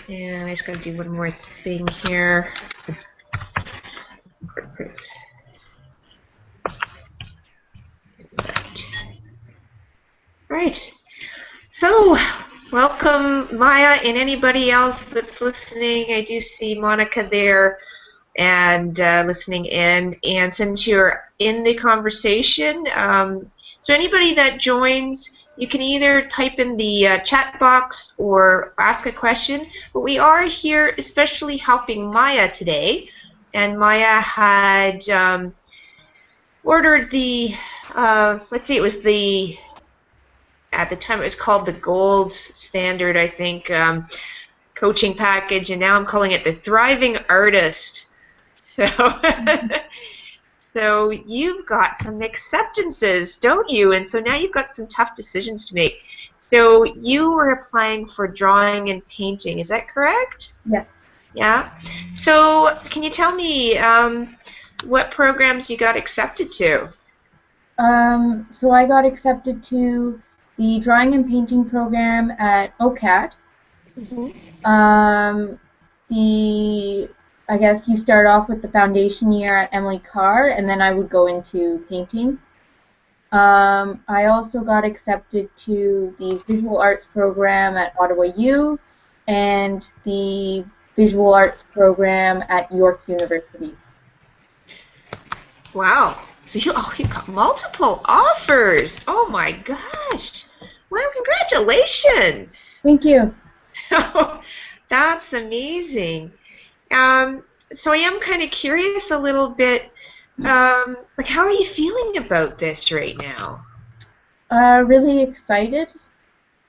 And I just got to do one more thing here. Right. So, welcome Maya and anybody else that's listening. I do see Monica there and listening in. And since you're in the conversation, so anybody that joins, you can either type in the chat box or ask a question. But we are here especially helping Maya today. And Maya had ordered the, let's see, it was the, at the time it was called the Gold Standard, I think, coaching package. And now I'm calling it the Thriving Artist. So, so you've got some acceptances, don't you? And so now you've got some tough decisions to make. So you were applying for drawing and painting, is that correct? Yes. Yeah. So can you tell me what programs you got accepted to? So I got accepted to the drawing and painting program at OCAT. Mm-hmm. I guess you start off with the foundation year at Emily Carr, and then I would go into painting. I also got accepted to the visual arts program at Ottawa U and the visual arts program at York University. Wow. So you got multiple offers. Oh my gosh. Well, congratulations. Thank you. That's amazing. So I am kind of curious a little bit, like how are you feeling about this right now? Really excited.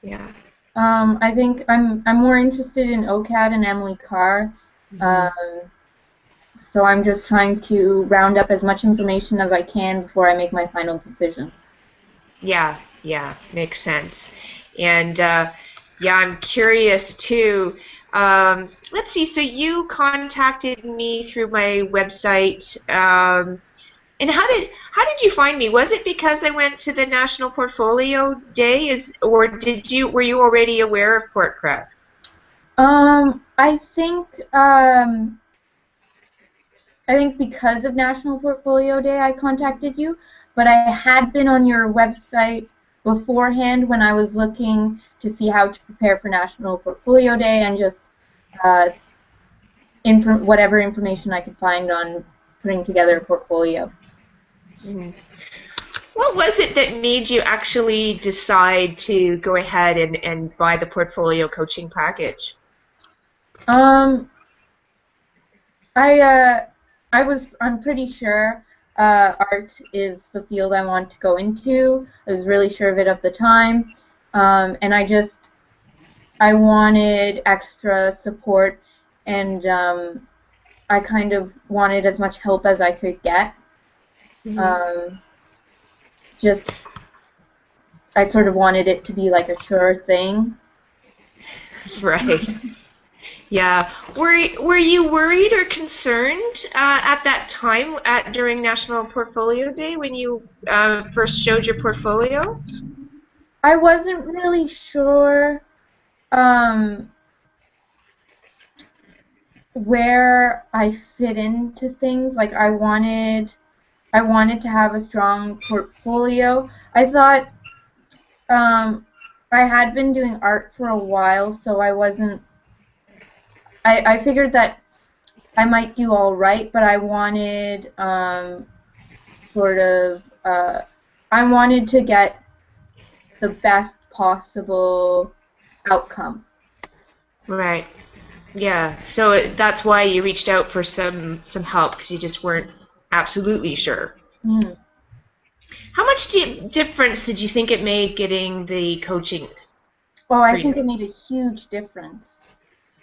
Yeah. I think I'm more interested in OCAD and Emily Carr. Mm-hmm. So I'm just trying to round up as much information as I can before I make my final decision. Yeah, makes sense. And yeah, I'm curious too. Let's see. So you contacted me through my website, and how did you find me? Was it because I went to the National Portfolio Day, or were you already aware of PortPrep? I think because of National Portfolio Day I contacted you, but I had been on your website beforehand when I was looking to see how to prepare for National Portfolio Day and just whatever information I could find on putting together a portfolio. Mm-hmm. What was it that made you actually decide to go ahead and buy the portfolio coaching package? I'm pretty sure art is the field I want to go into. I was really sure of it at the time, and I wanted extra support, and I kind of wanted as much help as I could get. Mm-hmm. I sort of wanted it to be like a sure thing. Right. Yeah. Were you worried or concerned at that time during National Portfolio Day when you first showed your portfolio? I wasn't really sure where I fit into things. Like I wanted to have a strong portfolio. I thought I had been doing art for a while, so I wasn't. I figured that I might do all right, but I wanted I wanted to get the best possible outcome. Right. Yeah. So that's why you reached out for some help, because you just weren't absolutely sure. Mm. How much difference did you think it made getting the coaching? Oh, I think it made a huge difference.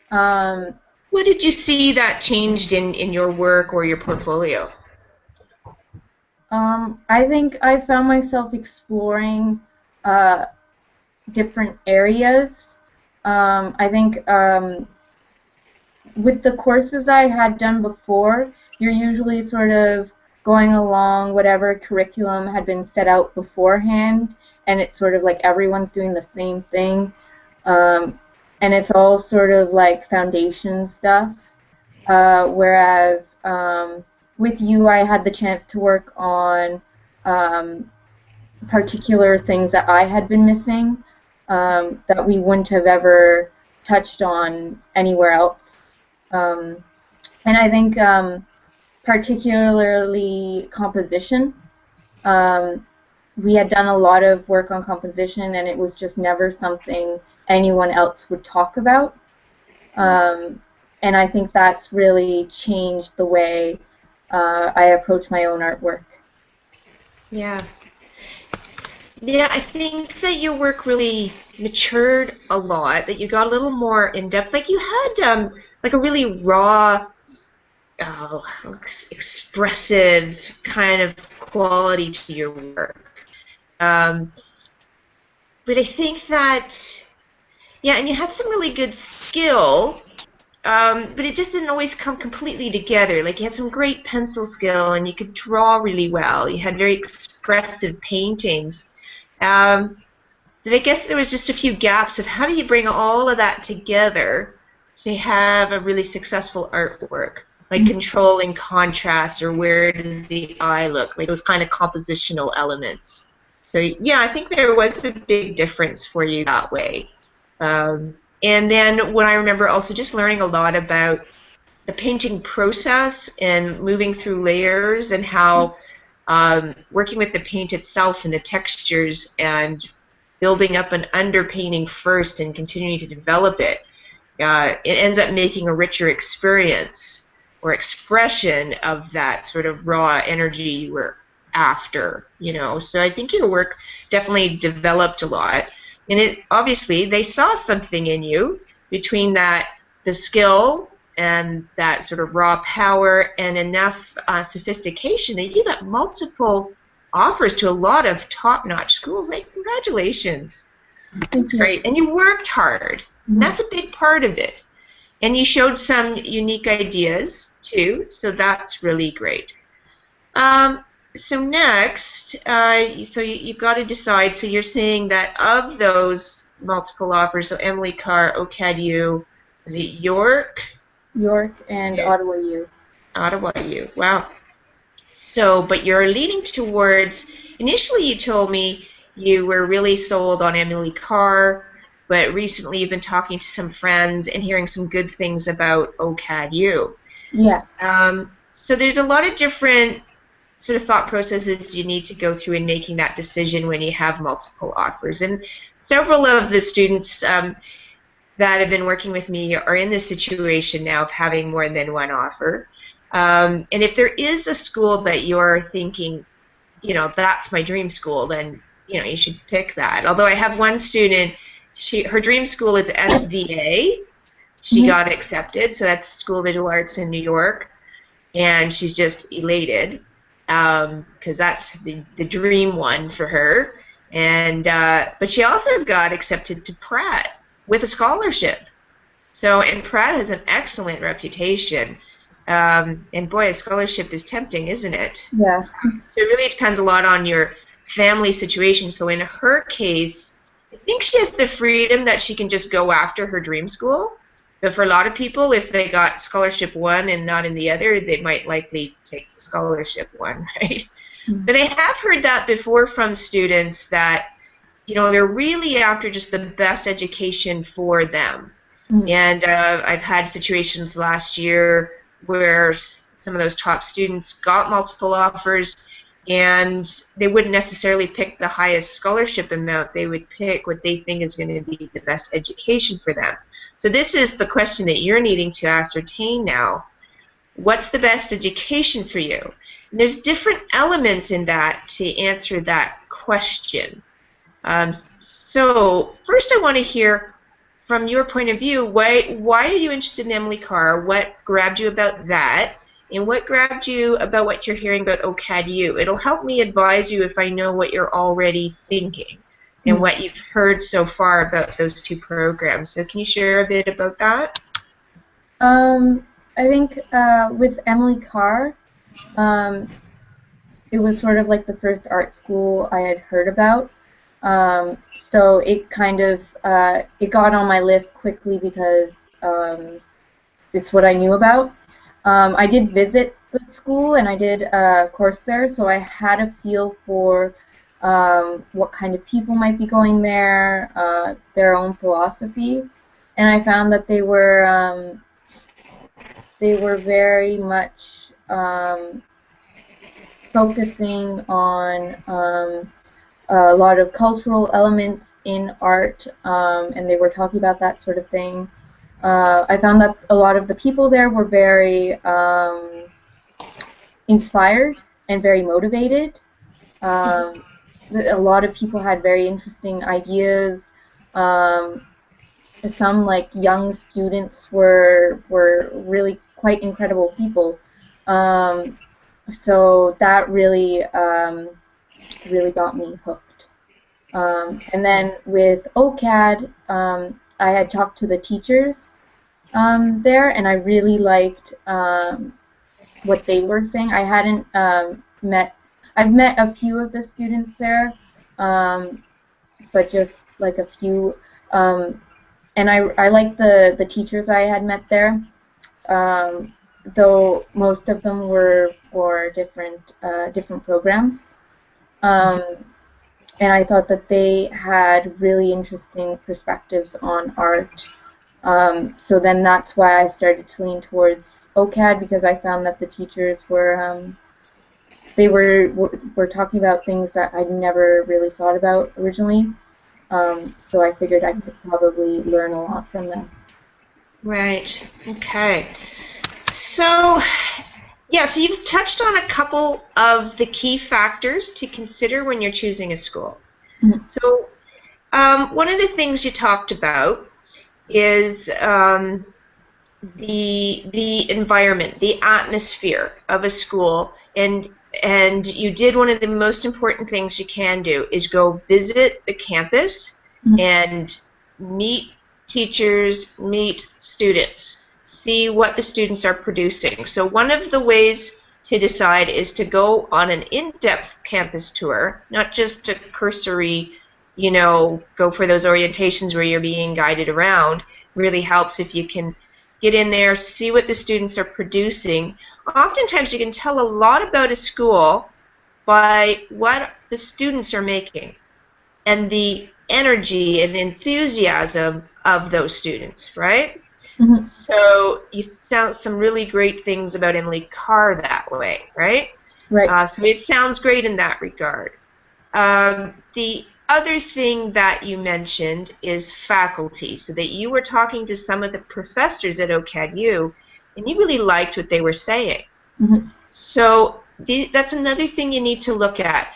What did you see that changed in your work or your portfolio? I think I found myself exploring different areas. I think with the courses I had done before, you're usually sort of going along whatever curriculum had been set out beforehand, and it's sort of like everyone's doing the same thing. and it's all sort of like foundation stuff. Whereas with you, I had the chance to work on um, particular things that I had been missing that we wouldn't have ever touched on anywhere else. Um, and I think particularly composition. Um, we had done a lot of work on composition, and it was just never something anyone else would talk about. And I think that's really changed the way I approach my own artwork. Yeah. Yeah, I think that your work really matured a lot, that you got a little more in depth. Like you had like a really raw, expressive kind of quality to your work. Um, but I think that, yeah, and you had some really good skill, but it just didn't always come completely together. Like you had some great pencil skill and you could draw really well. You had very expressive paintings. But I guess there was just a few gaps of how do you bring all of that together to have a really successful artwork, like controlling contrast or where does the eye look, like those kind of compositional elements. So yeah, I think there was a big difference for you that way. And then when I remember also just learning a lot about the painting process and moving through layers and how working with the paint itself and the textures and building up an underpainting first and continuing to develop it, it ends up making a richer experience or expression of that sort of raw energy you were after, you know. So I think your work definitely developed a lot. And it obviously they saw something in you between that the skill and that sort of raw power and enough sophistication that you got multiple offers to a lot of top-notch schools. Like, congratulations. That's great. And you worked hard. That's a big part of it. And you showed some unique ideas, too, so that's really great. So next, so you've got to decide. So you're saying that of those multiple offers, so Emily Carr, OCAD-U, is it York? York and Ottawa U. Ottawa U. Wow. So, but you're leaning towards, initially you told me you were really sold on Emily Carr, but recently you've been talking to some friends and hearing some good things about OCAD-U. Yeah. So there's a lot of different sort of thought processes you need to go through in making that decision when you have multiple offers. And several of the students that have been working with me are in this situation now of having more than one offer. And if there is a school that you're thinking, you know, that's my dream school, then, you know, you should pick that. Although I have one student, her dream school is SVA. She got accepted, so that's School of Visual Arts in New York, and she's just elated because that's the dream one for her. And but she also got accepted to Pratt with a scholarship. So, and Pratt has an excellent reputation. And boy, a scholarship is tempting, isn't it? Yeah. So it really depends a lot on your family situation. So in her case, I think she has the freedom that she can just go after her dream school. But for a lot of people, if they got scholarship one and not in the other, they might likely take the scholarship one, right? But I have heard that before from students that, you know, they're really after just the best education for them. And I've had situations last year where some of those top students got multiple offers and they wouldn't necessarily pick the highest scholarship amount. They would pick what they think is going to be the best education for them. So this is the question that you're needing to ascertain now. What's the best education for you? And there's different elements in that to answer that question. So first I want to hear from your point of view, why are you interested in Emily Carr? What grabbed you about that? And what grabbed you about what you're hearing about OCAD-U? It'll help me advise you if I know what you're already thinking and what you've heard so far about those two programs. So can you share a bit about that? I think with Emily Carr, it was sort of like the first art school I had heard about. So it kind of it got on my list quickly because it's what I knew about. I did visit the school and I did a course there, so I had a feel for what kind of people might be going there, their own philosophy, and I found that they were very much focusing on a lot of cultural elements in art, and they were talking about that sort of thing. I found that a lot of the people there were very inspired and very motivated. Um, a lot of people had very interesting ideas. Um, some like young students were really quite incredible people. Um, so that really got me hooked. And then with OCAD, I had talked to the teachers there, and I really liked what they were saying. I hadn't I've met a few of the students there, but just like a few. And I liked the teachers I had met there, though most of them were for different programs. Um, and I thought that they had really interesting perspectives on art. So then that's why I started to lean towards OCAD, because I found that the teachers were talking about things that I'd never really thought about originally. So I figured I could probably learn a lot from them. Right. Okay. So, yeah, so you've touched on a couple of the key factors to consider when you're choosing a school. Mm-hmm. So, one of the things you talked about is the environment, the atmosphere of a school, and you did one of the most important things you can do is go visit the campus and meet teachers, meet students, see what the students are producing. So one of the ways to decide is to go on an in-depth campus tour, not just a cursory, go for those orientations where you're being guided around. Really helps if you can get in there, see what the students are producing. Oftentimes you can tell a lot about a school by what the students are making and the energy and enthusiasm of those students, right? Mm-hmm. So you found some really great things about Emily Carr that way, right? Right. So it sounds great in that regard. The other thing that you mentioned is faculty, so that you were talking to some of the professors at OCADU, and you really liked what they were saying. Mm-hmm. So that's another thing you need to look at.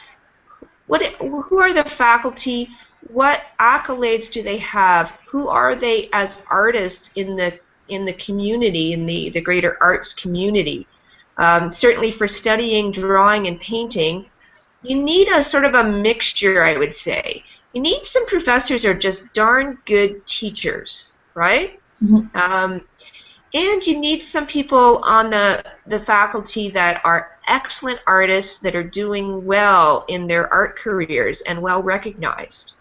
Who are the faculty? What accolades do they have? Who are they as artists in the community, in the greater arts community? Certainly for studying drawing and painting, you need a sort of a mixture, I would say. You need some professors who are just darn good teachers, right? Mm-hmm. And you need some people on the faculty that are excellent artists that are doing well in their art careers and well recognized.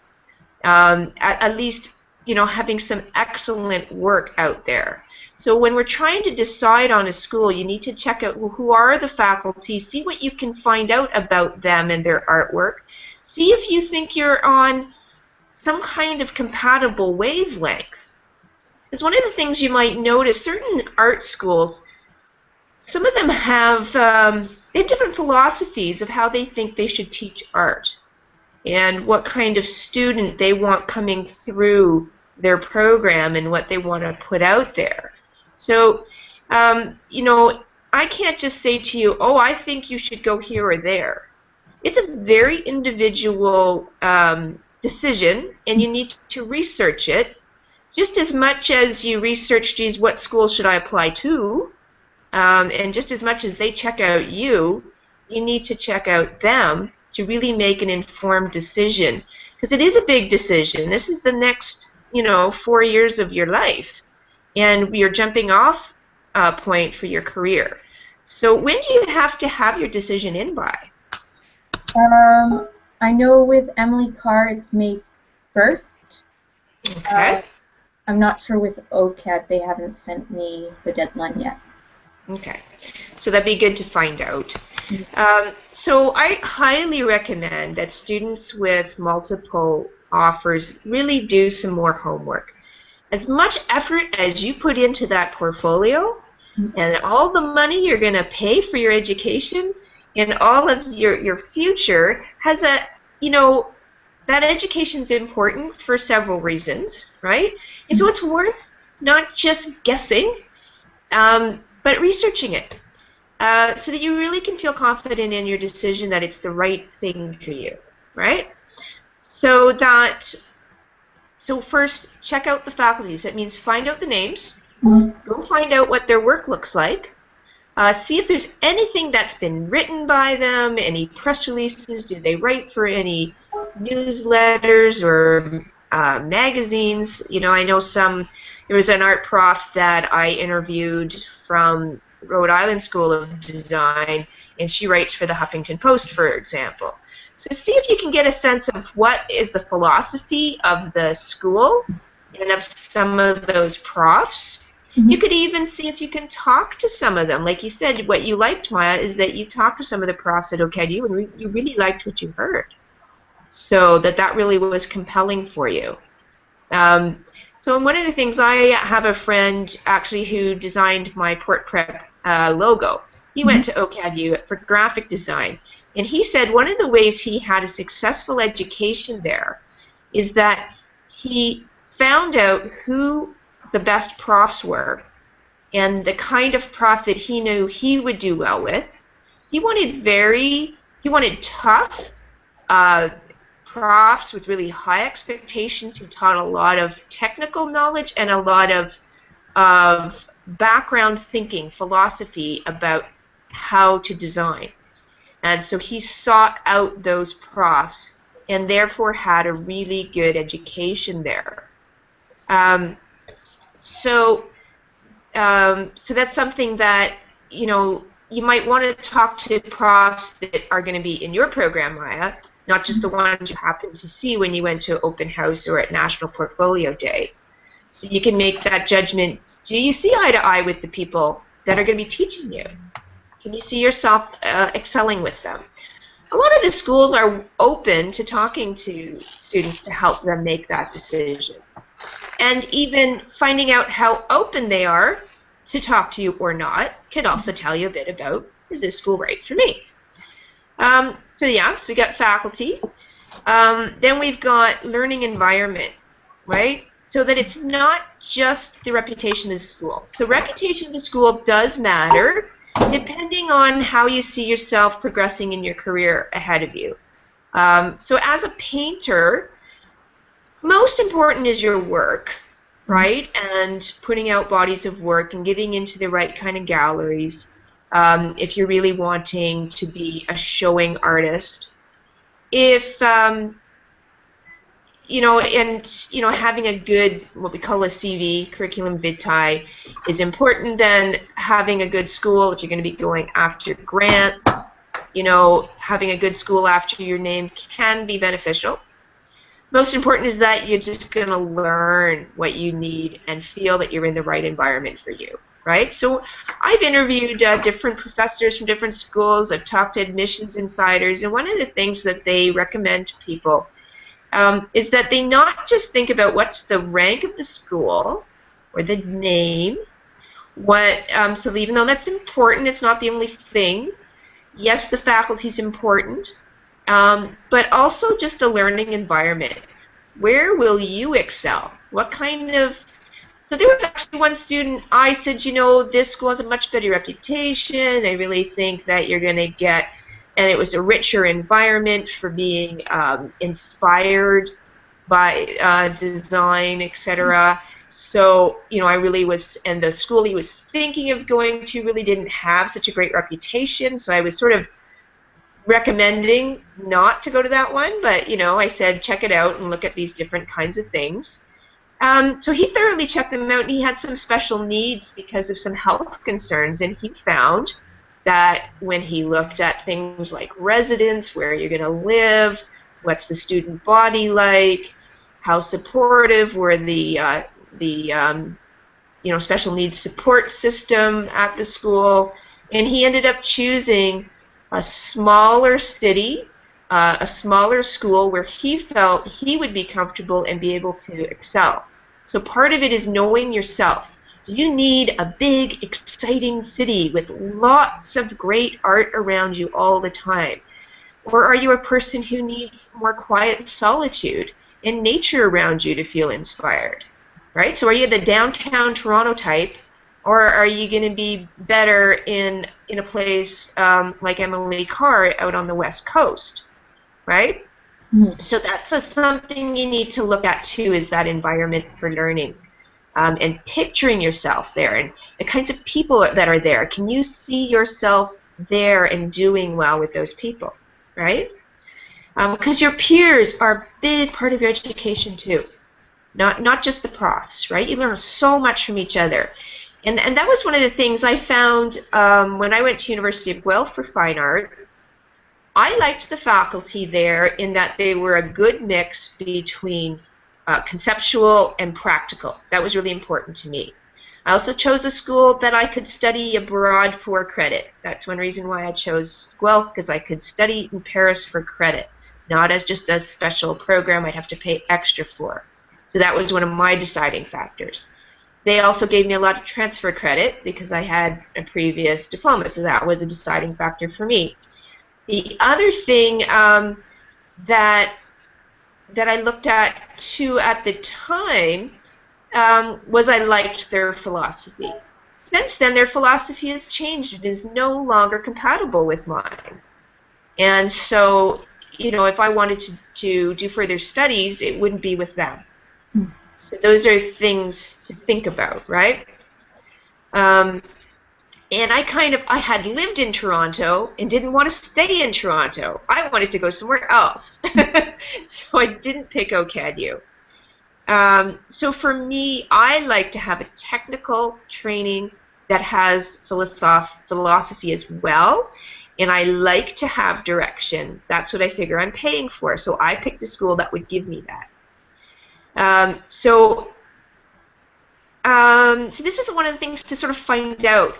At least, having some excellent work out there. So when we're trying to decide on a school, you need to check out who are the faculty, see what you can find out about them and their artwork, see if you think you're on some kind of compatible wavelength. Because one of the things you might notice, certain art schools, some of them have different philosophies of how they think they should teach art and what kind of student they want coming through their program and what they want to put out there. So, I can't just say to you, oh, I think you should go here or there. It's a very individual decision, and you need to research it just as much as you research, geez, what school should I apply to? And just as much as they check out you, you need to check out them to really make an informed decision. Because it is a big decision. This is the next, 4 years of your life. And your jumping off point for your career. So when do you have to have your decision in by? I know with Emily Carr it's May 1st. Okay. I'm not sure with OCAD. They haven't sent me the deadline yet. Okay. So that'd be good to find out. So I highly recommend that students with multiple offers really do some more homework. As much effort as you put into that portfolio and all the money you're going to pay for your education and all of your future has a, that education is important for several reasons, right? And so it's worth not just guessing, but researching it. So that you really can feel confident in your decision that it's the right thing for you, right? So first, check out the faculties. That means find out the names. Go find out what their work looks like. See if there's anything that's been written by them, any press releases. Do they write for any newsletters or magazines? I know there was an art prof that I interviewed from Rhode Island School of Design, and she writes for the Huffington Post, for example. So see if you can get a sense of what is the philosophy of the school and of some of those profs. You could even see if you can talk to some of them. Like you said, what you liked, Maya, is that you talked to some of the profs at OCADU and you really liked what you heard. So that really was compelling for you. So one of the things, I have a friend actually who designed my PortPrep logo. He went to OCADU for graphic design. And he said one of the ways he had a successful education there is that he found out who the best profs were and the kind of prof that he knew he would do well with. He wanted tough profs with really high expectations who taught a lot of technical knowledge and a lot of background thinking, philosophy about how to design. And so he sought out those profs and therefore had a really good education there. So that's something that, you might want to talk to profs that are going to be in your program, Maya, not just the ones you happen to see when you went to open house or at National Portfolio Day. So you can make that judgment. Do you see eye to eye with the people that are going to be teaching you? Can you see yourself excelling with them? A lot of the schools are open to talking to students to help them make that decision. And even finding out how open they are to talk to you or not can also tell you a bit about, is this school right for me? So we got faculty. Then we've got learning environment, right? So that it's not just the reputation of the school. So reputation of the school does matter depending on how you see yourself progressing in your career ahead of you. So as a painter, most important is your work, right? And putting out bodies of work and getting into the right kind of galleries. If you're really wanting to be a showing artist, if having a good, what we call a CV, curriculum vitae, is important. Then having a good school, if you're going to be going after grants, having a good school after your name can be beneficial. Most important is that you're just going to learn what you need and feel that you're in the right environment for you, right? So I've interviewed different professors from different schools. I've talked to admissions insiders, and one of the things that they recommend to people is that they not just think about what's the rank of the school or the name. So even though that's important, it's not the only thing. Yes, the faculty is important, but also just the learning environment. Where will you excel? What kind of... So there was actually one student, I said, this school has a much better reputation. I really think that you're going to get... And it was a richer environment for being inspired by design, etc. So, I really was... And the school he was thinking of going to really didn't have such a great reputation. So I was sort of recommending not to go to that one, but I said check it out and look at these different kinds of things. So he thoroughly checked them out, and he had some special needs because of some health concerns, and he found that when he looked at things like residence, where you're going to live, What's the student body like? How supportive were the special needs support system at the school? And he ended up choosing a smaller city, a smaller school where he felt he would be comfortable and be able to excel. So part of it is knowing yourself. Do you need a big, exciting city with lots of great art around you all the time? Or are you a person who needs more quiet solitude and nature around you to feel inspired? Right? So are you the downtown Toronto type, or are you going to be better in a place like Emily Carr out on the West Coast? Right? Mm-hmm. So that's something you need to look at too, is that environment for learning. And picturing yourself there and the kinds of people that are there. Can you see yourself there and doing well with those people? Right? Because your peers are a big part of your education too. Not just the profs, right? You learn so much from each other. And that was one of the things I found when I went to University of Guelph for fine art. I liked the faculty there in that they were a good mix between conceptual and practical. That was really important to me. I also chose a school that I could study abroad for credit. That's one reason why I chose Guelph, because I could study in Paris for credit, not as just a special program I'd have to pay extra for. So that was one of my deciding factors. They also gave me a lot of transfer credit because I had a previous diploma, so that was a deciding factor for me. The other thing that I looked at too at the time was I liked their philosophy. Since then, their philosophy has changed. It is no longer compatible with mine. And so, if I wanted to do further studies, it wouldn't be with them. So those are things to think about, right? And I had lived in Toronto and didn't want to stay in Toronto. I wanted to go somewhere else. So I didn't pick OCADU. So for me, I like to have a technical training that has philosophy as well. And I like to have direction. That's what I figure I'm paying for. So I picked a school that would give me that. So this is one of the things to sort of find out.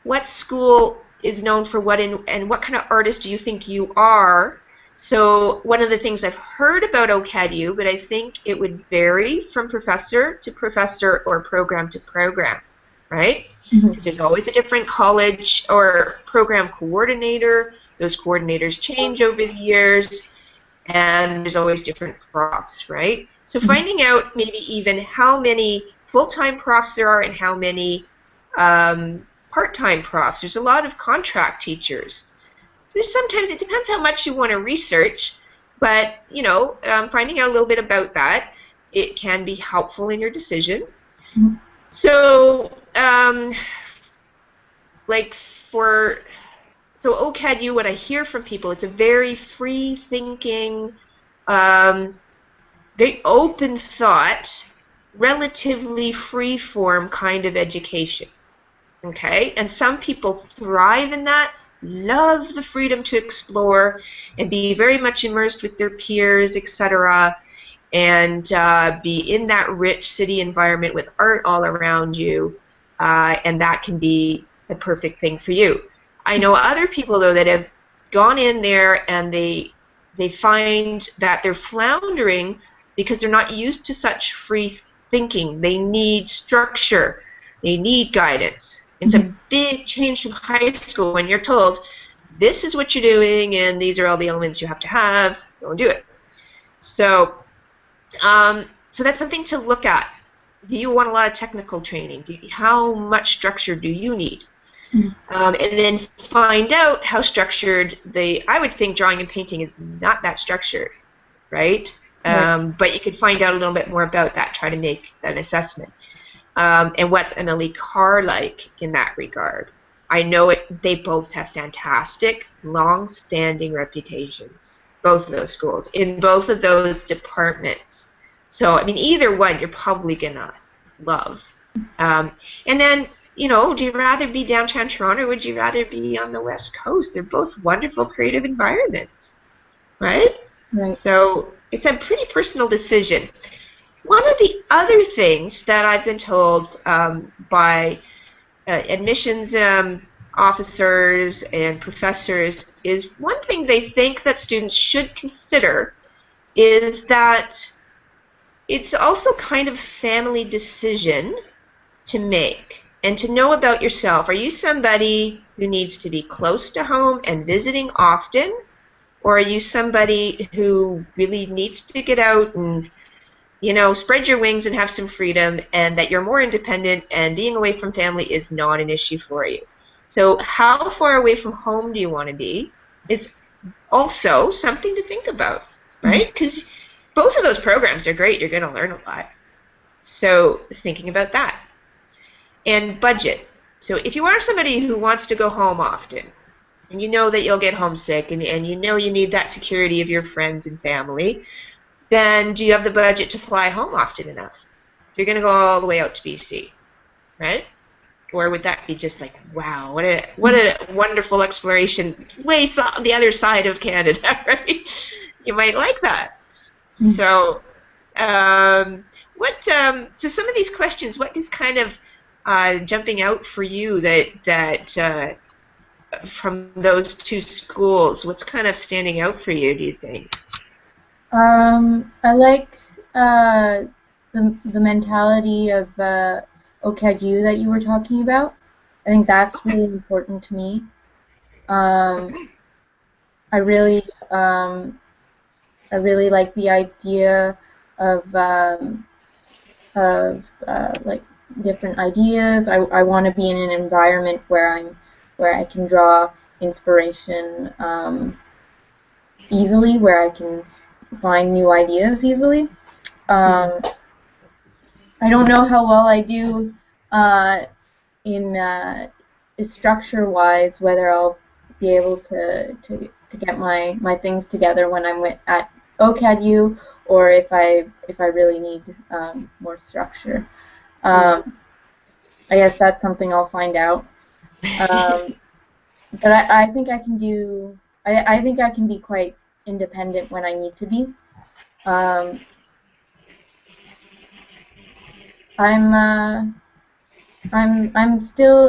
What school is known for what, and what kind of artist do you think you are? So one of the things I've heard about OCADU, but I think it would vary from professor to professor or program to program, right? Because there's always a different college or program coordinator. Those coordinators change over the years, and there's always different profs, right? So finding out maybe even how many full-time profs there are and how many part-time profs. There's a lot of contract teachers. So sometimes it depends how much you want to research, but finding out a little bit about that, it can be helpful in your decision. So OCADU, what I hear from people, it's a very free-thinking, very open thought, relatively free-form kind of education. Okay? And some people thrive in that, love the freedom to explore and be very much immersed with their peers, etc., and be in that rich city environment with art all around you, and that can be the perfect thing for you. I know other people, though, that have gone in there and they find that they're floundering because they're not used to such free thinking. They need structure. They need guidance. It's a big change from high school when you're told, this is what you're doing and these are all the elements you have to have. Go and do it. So that's something to look at. Do you want a lot of technical training? How much structure do you need? And then find out how structured I would think drawing and painting is not that structured, right? But you could find out a little bit more about that, try to make an assessment. And what's Emily Carr like in that regard? I know they both have fantastic, long-standing reputations, both of those schools, in both of those departments. So, I mean, either one you're probably going to love. And then, do you rather be downtown Toronto or would you rather be on the West Coast? They're both wonderful creative environments, right? Right. So it's a pretty personal decision. One of the other things that I've been told by admissions officers and professors is one thing they think that students should consider is that it's also kind of a family decision to make and to know about yourself. Are you somebody who needs to be close to home and visiting often? Or are you somebody who really needs to get out and, spread your wings and have some freedom, and that you're more independent and being away from family is not an issue for you? So how far away from home do you want to be? It's also something to think about, right? Because both of those programs are great. You're going to learn a lot. So thinking about that. And budget. So if you are somebody who wants to go home often, and you know that you'll get homesick, and you know you need that security of your friends and family, then do you have the budget to fly home often enough? If you're going to go all the way out to BC, right? Or would that be just like, wow, what a wonderful exploration, way the other side of Canada, right? You might like that. So, so some of these questions, what is kind of jumping out for you that from those two schools? What's kind of standing out for you, do you think? I like the mentality of OCADU that you were talking about. I think that's really important to me. I really like the idea of like different ideas. I want to be in an environment where I can draw inspiration easily, where I can find new ideas easily. I don't know how well I do in structure-wise, whether I'll be able to get my things together when I'm at OCADU, or if I really need more structure. I guess that's something I'll find out. But I think I can do. I think I can be quite independent when I need to be. I'm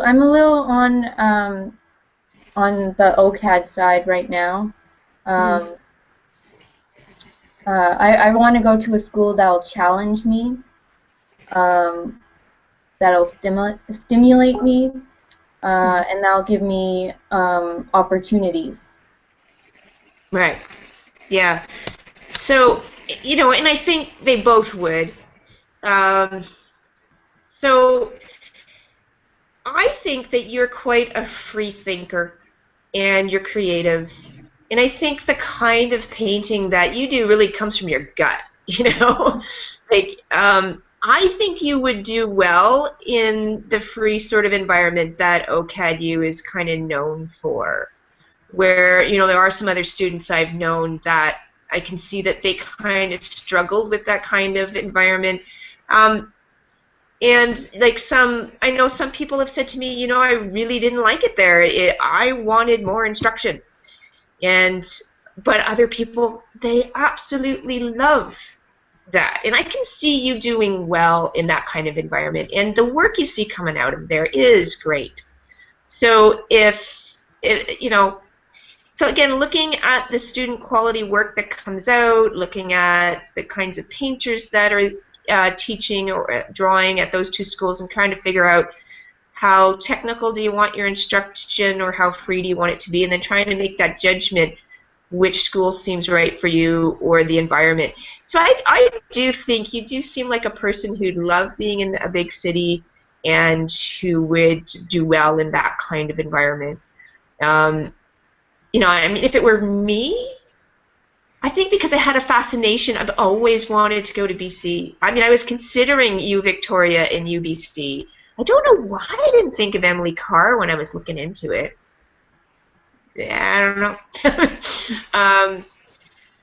a little on the OCAD side right now. I want to go to a school that'll challenge me, that'll stimulate me, and that'll give me opportunities. Right. Yeah. So, and I think they both would. So I think that you're quite a free thinker and you're creative. And I think the kind of painting that you do really comes from your gut, Like, I think you would do well in the free sort of environment that OCADU is kind of known for, where, there are some other students I've known that I can see that they kind of struggled with that kind of environment. And like I know some people have said to me, I really didn't like it there. I wanted more instruction. But other people, they absolutely love that. And I can see you doing well in that kind of environment. And the work you see coming out of there is great. So so again, looking at the student quality work that comes out, looking at the kinds of painters that are teaching or drawing at those two schools, and trying to figure out how technical do you want your instruction or how free do you want it to be, and then trying to make that judgment which school seems right for you or the environment. So I do think you do seem like a person who'd love being in a big city and who would do well in that kind of environment. If it were me, I think because I had a fascination, I've always wanted to go to BC. I was considering U Victoria and UBC. I don't know why I didn't think of Emily Carr when I was looking into it. Yeah, I don't know.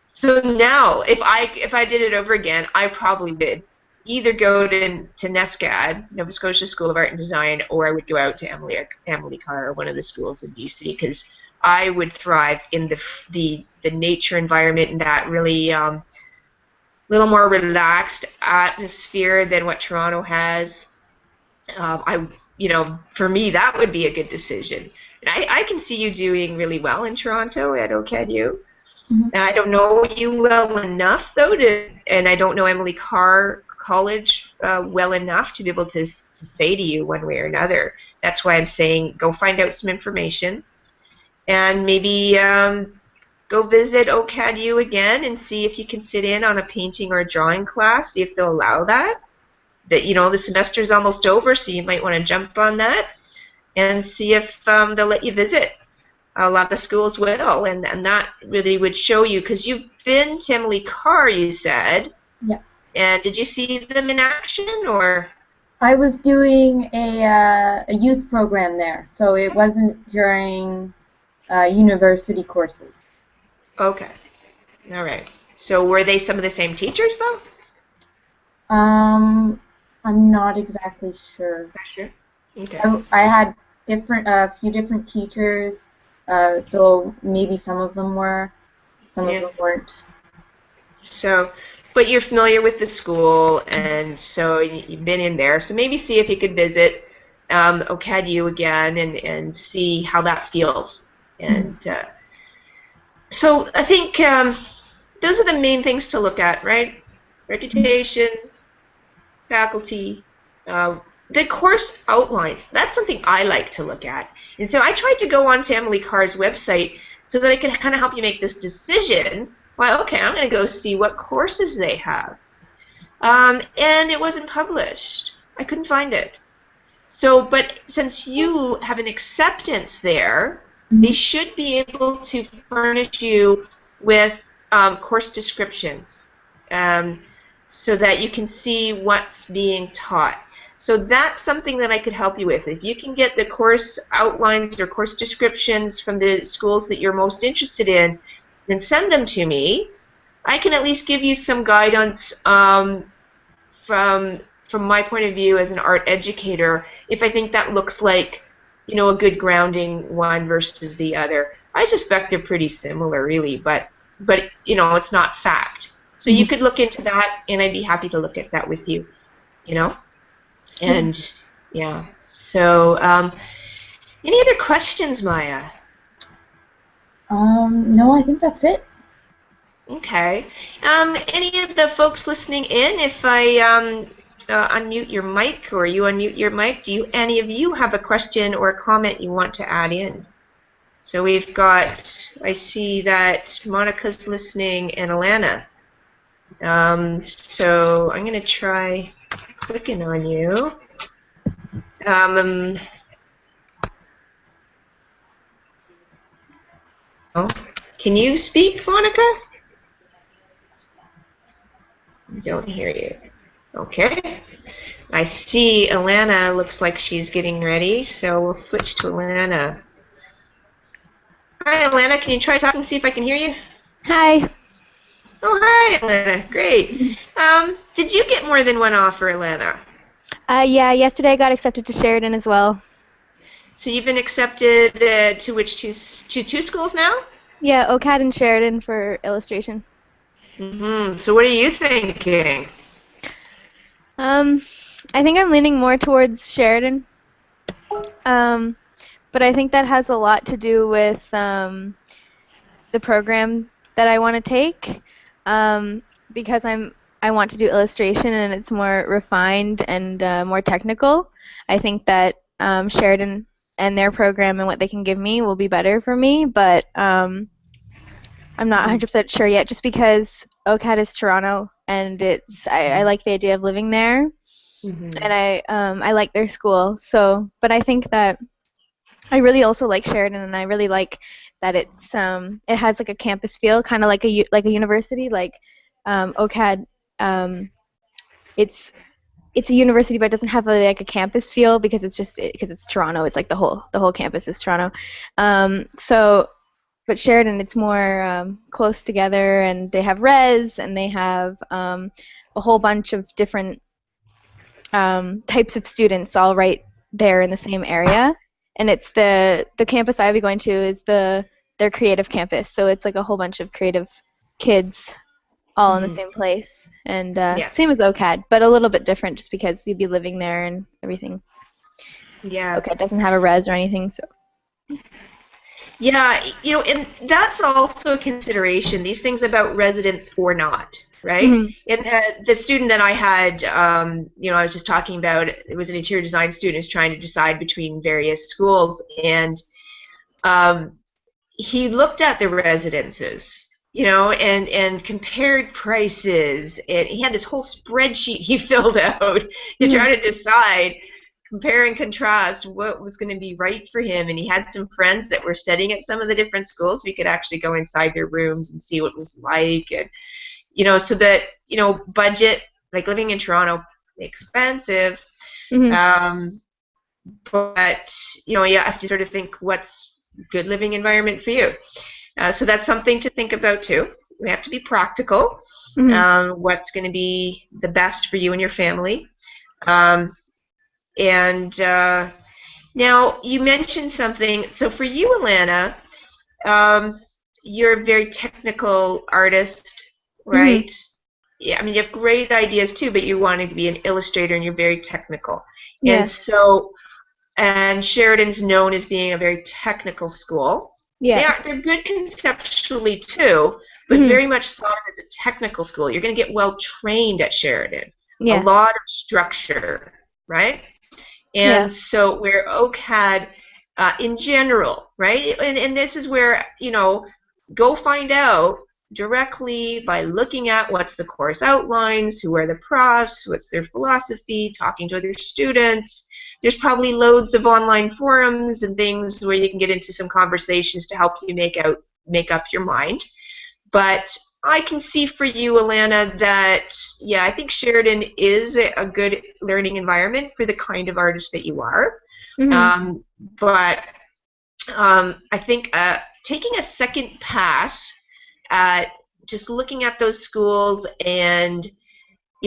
So now, if I did it over again, I probably would either go to NSCAD, Nova Scotia School of Art and Design, or I would go out to Emily Carr, or one of the schools in BC, because I would thrive in the nature environment and that really little more relaxed atmosphere than what Toronto has. For me, that would be a good decision. And I can see you doing really well in Toronto at OCADU. Mm-hmm. I don't know you well enough, though, and I don't know Emily Carr College well enough to be able to say to you one way or another. That's why I'm saying go find out some information and maybe go visit OCADU again and see if you can sit in on a painting or a drawing class, see if they'll allow that. The semester's almost over, so you might want to jump on that and see if they'll let you visit. A lot of schools will, and that really would show you, because you've been to Emily Carr, you said. Yeah. And did you see them in action, or? I was doing a youth program there, so it wasn't during university courses. Okay. All right. So were they some of the same teachers, though? I'm not exactly sure. Not sure. Okay. I had a few different teachers, so maybe some of them were, some of them weren't. So, but you're familiar with the school, and so you've been in there. So maybe see if you could visit OCADU again and see how that feels. And so I think those are the main things to look at, right? Reputation, faculty, the course outlines. That's something I like to look at. And so I tried to go on to Emily Carr's website so that I could kind of help you make this decision. Well, okay, I'm going to go see what courses they have. And it wasn't published. I couldn't find it. So, but since you have an acceptance there, they should be able to furnish you with course descriptions so that you can see what's being taught. So that's something that I could help you with. If you can get the course outlines or course descriptions from the schools that you're most interested in, then send them to me. I can at least give you some guidance from my point of view as an art educator, if I think that looks like, a good grounding one versus the other. I suspect they're pretty similar, really, but it's not fact. So you could look into that, and I'd be happy to look at that with you, And, yeah. So, any other questions, Maya? No, I think that's it. Okay. Any of the folks listening in, if I unmute your mic or you unmute your mic, any of you have a question or a comment you want to add in? So we've got, I see that Monica's listening and Alana. So I'm going to try clicking on you. Can you speak, Monica? I don't hear you. Okay. I see Alana looks like she's getting ready, so we'll switch to Alana. Hi, Alana. Can you try talking, see if I can hear you? Hi. Oh, hi, Alana. Great. Did you get more than one offer, Alana? Yeah, yesterday I got accepted to Sheridan as well. So you've been accepted to which two schools now? Yeah, OCAD and Sheridan for illustration. So what are you thinking? I think I'm leaning more towards Sheridan. But I think that has a lot to do with the program that I want to take, because I want to do illustration and it's more refined and more technical. I think that Sheridan and their program and what they can give me will be better for me, but I'm not 100% sure yet, just because OCAD is Toronto and I like the idea of living there, and I like their school. So, but I think that I really also like Sheridan, and I really like that it has like a campus feel, kind of like a university. Like OCAD, it's a university, but it doesn't have like a campus feel because it's Toronto. It's like the whole campus is Toronto. But Sheridan, it's more close together, and they have res, and they have a whole bunch of different types of students all right there in the same area. And it's the campus I'll be going to is the their creative campus. So it's like a whole bunch of creative kids all in the same place. And Yeah. same as OCAD, but a little bit different just because you'd be living there and everything. Yeah. OCAD doesn't have a res or anything, so. Yeah, and that's also a consideration, these things about residents or not, right? And the student that I had, I was just talking about, it was an interior design student who's trying to decide between various schools, and he looked at the residences, and compared prices, and he had this whole spreadsheet he filled out to try to decide, compare and contrast what was going to be right for him. And he had some friends that were studying at some of the different schools, so he could actually go inside their rooms and see what it was like. And so that budget, like living in Toronto, expensive, but you have to sort of think what's good living environment for you. So that's something to think about too. We have to be practical. What's going to be the best for you and your family. And now you mentioned something. So for you, Alana, you're a very technical artist, right? Yeah, I mean, you have great ideas too, but you wanted to be an illustrator and you're very technical. Yeah. And Sheridan's known as being a very technical school. Yeah. They're good conceptually too, but very much thought of as a technical school. You're going to get well trained at Sheridan. Yeah. A lot of structure, right? And so where OCAD in general, right? And this is where, go find out directly by looking at what's the course outlines, who are the profs, what's their philosophy, talking to other students. There's probably loads of online forums and things where you can get into some conversations to help you make up your mind. But I can see for you, Alana, that, I think Sheridan is a good learning environment for the kind of artist that you are. But I think taking a second pass at just looking at those schools and,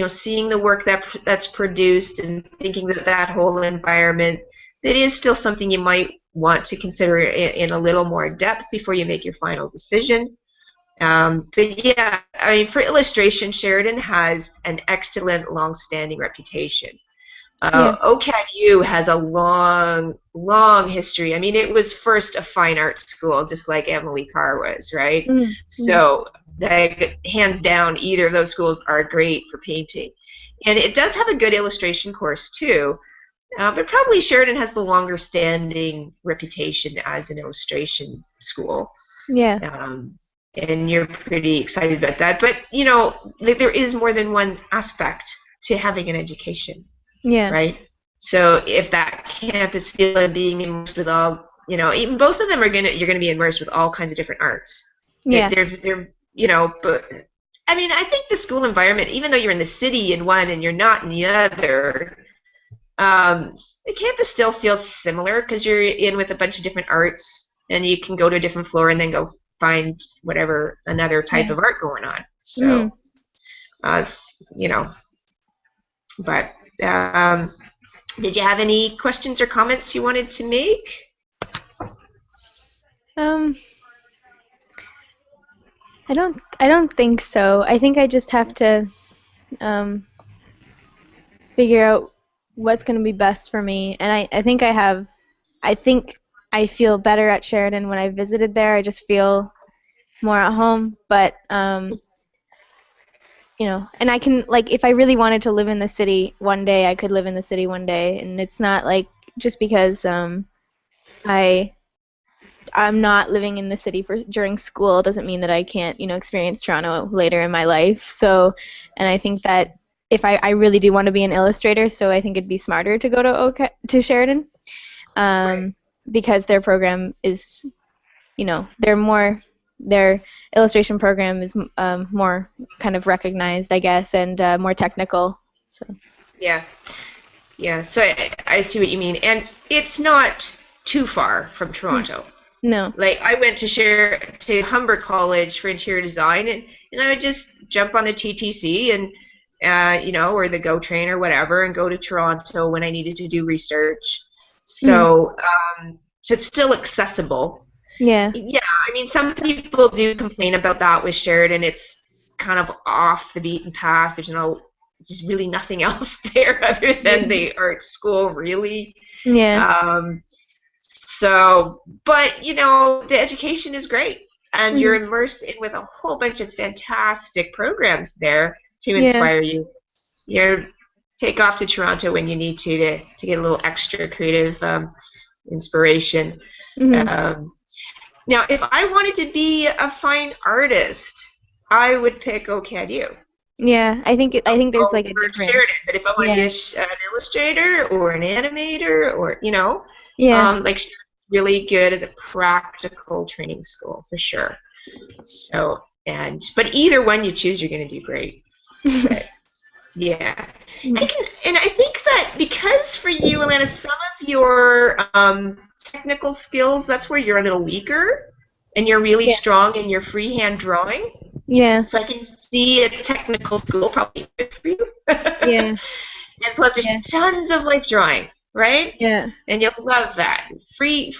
seeing the work that's produced and thinking that whole environment, that is still something you might want to consider in a little more depth before you make your final decision. But yeah, I mean, for illustration, Sheridan has an excellent, long-standing reputation. OCADU has a long, long history. I mean, it was first a fine arts school, just like Emily Carr was, right? So, hands down, either of those schools are great for painting. And it does have a good illustration course, too. But probably Sheridan has the longer-standing reputation as an illustration school. Yeah. And you're pretty excited about that. But, there is more than one aspect to having an education. Yeah. Right? So if that campus feeling being immersed with all, even both of them you're going to be immersed with all kinds of different arts. Yeah. They're but I mean, I think the school environment, even though you're in the city in one and you're not in the other, the campus still feels similar because you're in with a bunch of different arts and you can go to a different floor and then go find whatever another type of art going on. So, it's, but did you have any questions or comments you wanted to make? I don't think so. I think I just have to figure out what's going to be best for me. And I think I feel better at Sheridan when I visited there. I just feel more at home. But and I can, like, if I really wanted to live in the city one day, I could live in the city one day. And it's not like just because I'm not living in the city during school doesn't mean that I can't, experience Toronto later in my life. So, and I think that if I really do want to be an illustrator, so I think it'd be smarter to go to Sheridan, Right. because their program is, their illustration program is more kind of recognized, I guess, and more technical. So. Yeah. Yeah. So I see what you mean, and it's not too far from Toronto. No. Like, I went to Humber College for interior design, and I would just jump on the TTC and, or the GO train or whatever, and go to Toronto when I needed to do research. So, so it's still accessible. Yeah. Yeah, I mean, some people do complain about that with Sheridan. It's kind of off the beaten path. There's just really nothing else there other than the art school, really. Yeah. Um, so, but the education is great, and you're Mhm. immersed in with a whole bunch of fantastic programs there to Yeah. inspire you. You take off to Toronto when you need to get a little extra creative inspiration. Mhm. Um, Now, if I wanted to be a fine artist, I would pick OCADU Yeah. I think there's like a over difference. Sheridan. But if I want to be Yeah. an illustrator or an animator, or Yeah. like Sheridan's really good as a practical training school for sure. So, but either one you choose, you're going to do great. But yeah, and I think that because for you, Alana, some of your technical skills, that's where you're a little weaker, and you're really Yeah. strong in your freehand drawing. Yeah. So I can see a technical school probably good for you. Yeah. And plus, there's Yeah. tons of life drawing, right? Yeah. And you'll love that. Free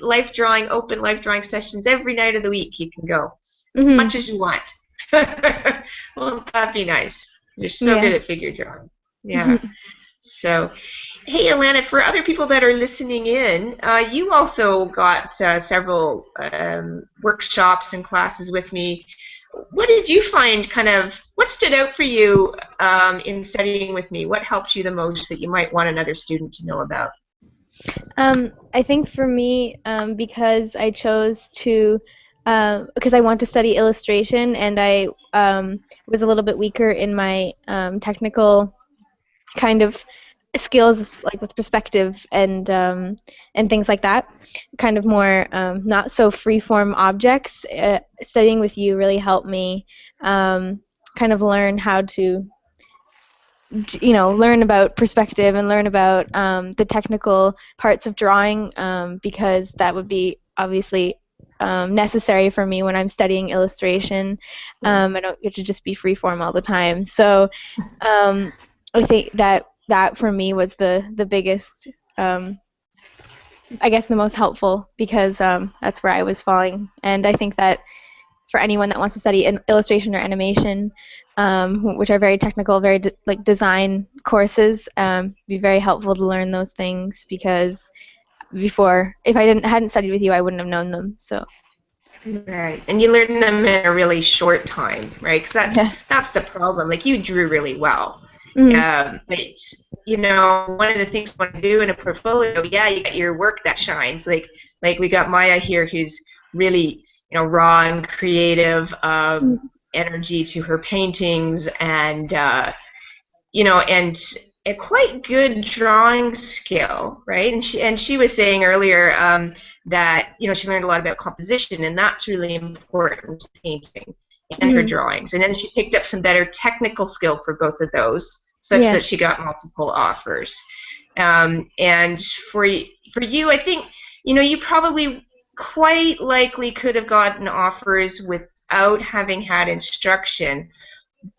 life drawing, open life drawing sessions every night of the week. You can go as Mhm. much as you want. Won't that be nice? You're so Yeah. good at figure drawing. Yeah. So, hey, Alana, for other people that are listening in, you also got several workshops and classes with me. What did you find what stood out for you in studying with me? What helped you the most that you might want another student to know about? I think for me, because I chose to, because I want to study illustration, and I was a little bit weaker in my technical kind of skills, like with perspective and things like that, kind of more not so free-form objects. Studying with you really helped me kind of learn how to learn about perspective and learn about the technical parts of drawing, because that would be obviously necessary for me when I'm studying illustration. I don't get to just be freeform all the time. So I think that for me was the biggest, I guess the most helpful, because that's where I was falling. And I think that for anyone that wants to study illustration or animation, which are very technical, very like design courses, be very helpful to learn those things, because before, if I hadn't studied with you, I wouldn't have known them. So Right, and you learn them in a really short time, right? Because yeah. that's the problem. Like you drew really well, Mm-hmm. but one of the things you want to do in a portfolio, yeah, you got your work that shines. Like we got Maya here, who's really raw and creative, energy to her paintings, and and a quite good drawing skill, right? And she was saying earlier that she learned a lot about composition, and that's really important to painting and her Mm-hmm. drawings. And then she picked up some better technical skill for both of those, such Yeah. that she got multiple offers. And for you, I think you probably quite likely could have gotten offers without having had instruction,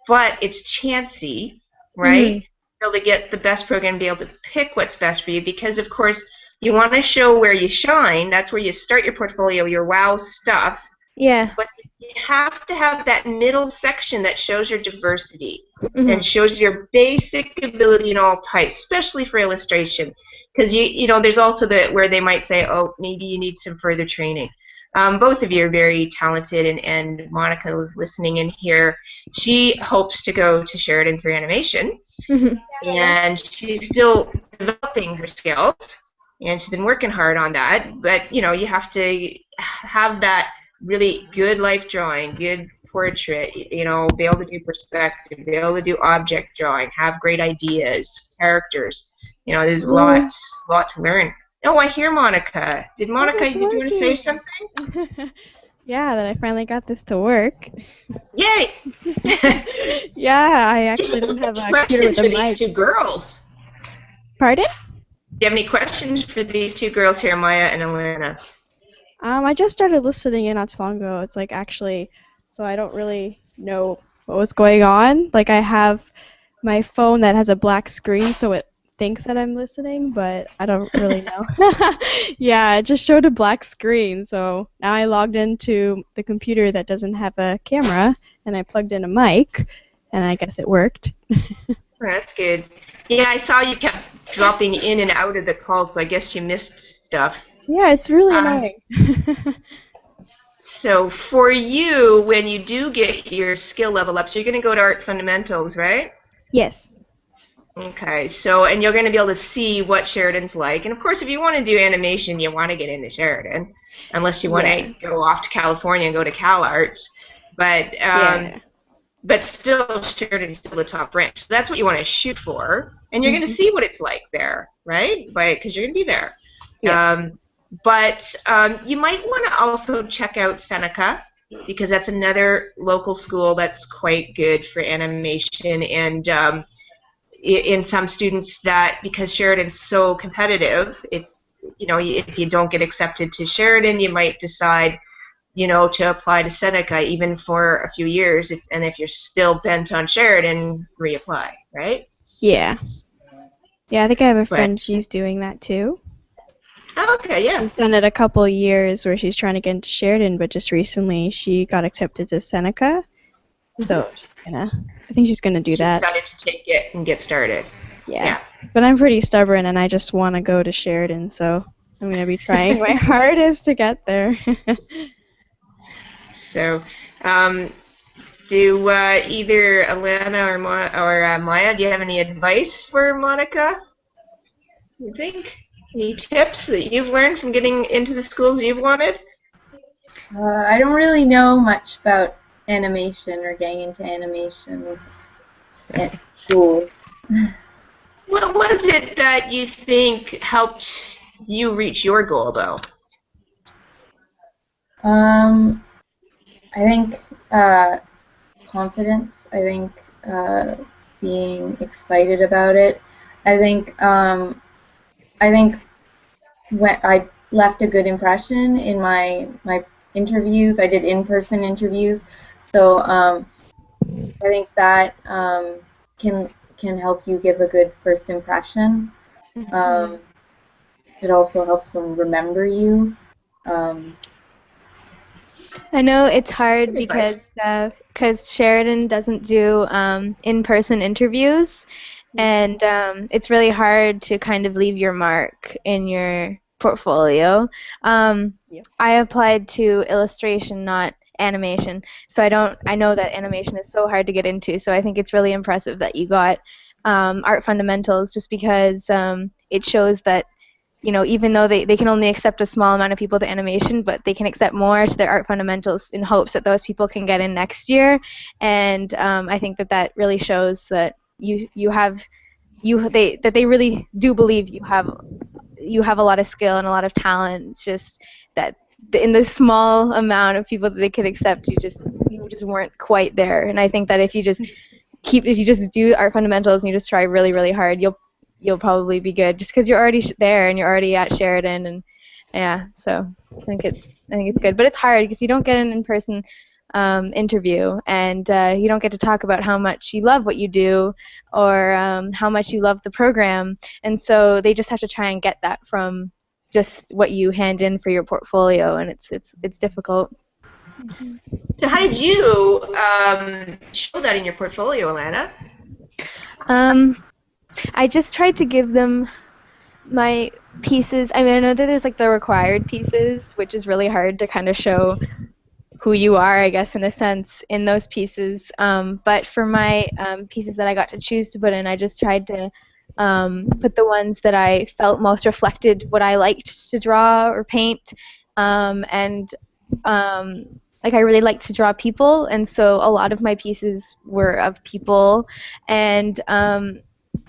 but it's chancy, Mm-hmm. right? Be able to get the best program, be able to pick what's best for you, because of course you want to show where you shine. That's where you start your portfolio, your wow stuff. Yeah. But you have to have that middle section that shows your diversity Mm-hmm. and shows your basic ability in all types, especially for illustration. Because there's also where they might say, oh, maybe you need some further training. Both of you are very talented, and Monica is listening in here. She hopes to go to Sheridan for animation, Mm-hmm. and she's still developing her skills, and she's been working hard on that. But you have to have that really good life drawing, good portrait, be able to do perspective, be able to do object drawing, have great ideas, characters. There's lot to learn. Oh, I hear Monica. Did Oh, Monica, it's did you want to say working. something? Yeah, that I finally got this to work. Yay! Yeah, I Did actually you don't have have a any computer with questions a for these mic. two girls? Pardon? Do you have any questions for these two girls here, Maya and Elena? I just started listening in not too long ago. It's like actually, so I don't really know what was going on. Like I have my phone that has a black screen, so it thinks that I'm listening, but I don't really know. Yeah, it just showed a black screen, so now I logged into the computer that doesn't have a camera, and I plugged in a mic, and I guess it worked. That's good. Yeah, I saw you kept dropping in and out of the call, so I guess you missed stuff. Yeah, it's really Um, annoying. So for you, when you do get your skill level up, so you're going to go to Art Fundamentals, right? Yes. Okay, so, and you're going to be able to see what Sheridan's like. And of course, if you want to do animation, you want to get into Sheridan, unless you want Yeah. to go off to California and go to CalArts. Yeah. But still, Sheridan's still the top rank. So that's what you want to shoot for. And you're going to Mhm. see what it's like there, right? Because you're going to be there. Yeah. But you might want to also check out Seneca, because that's another local school that's quite good for animation. And in some students that, because Sheridan's so competitive, if you don't get accepted to Sheridan, you might decide to apply to Seneca even for a few years, and if you're still bent on Sheridan, reapply, right? Yeah. Yeah, I think I have a But friend, she's doing that too. okay, yeah. She's done it a couple of years where she's trying to get into Sheridan, but just recently she got accepted to Seneca. So I think she's gonna do She that. decided to take it and get started. Yeah. But I'm pretty stubborn and I just want to go to Sheridan, so I'm gonna be trying my hardest to get there. So, do either Alana or Maya, do you have any advice for Monica? You think? Any tips that you've learned from getting into the schools you've wanted? I don't really know much about animation or getting into animation at schools. What was it that you think helped you reach your goal, though? I think confidence. I think being excited about it. I think when I left a good impression in my interviews. I did in-person interviews, so I think that can help you give a good first impression. It also helps them remember you. I know it's hard Good advice. because Sheridan doesn't do in-person interviews, and it's really hard to kind of leave your mark in your portfolio. Yeah. I applied to illustration, not animation, so I know that animation is so hard to get into. So I think it's really impressive that you got art fundamentals, just because it shows that even though they can only accept a small amount of people to animation, but they can accept more to their art fundamentals in hopes that those people can get in next year. And I think that really shows that that they really do believe you have a lot of skill and a lot of talent. It's just that in the small amount of people that they could accept, you just weren't quite there. And I think that if you just do art fundamentals and you just try really, really hard, you'll probably be good, just because you're already there and you're already at Sheridan. And yeah, so I think it's good, but it's hard because you don't get an in-person interview, and you don't get to talk about how much you love what you do, or how much you love the program, and so they just have to try and get that from just what you hand in for your portfolio, and it's difficult. So how did you show that in your portfolio, Alana? I just tried to give them my pieces. I mean, I know that there's like the required pieces, which is really hard to kind of show who you are, I guess, in a sense, in those pieces. But for my pieces that I got to choose to put in, I just tried to put the ones that I felt most reflected what I liked to draw or paint. And like, I really like to draw people, and so a lot of my pieces were of people. And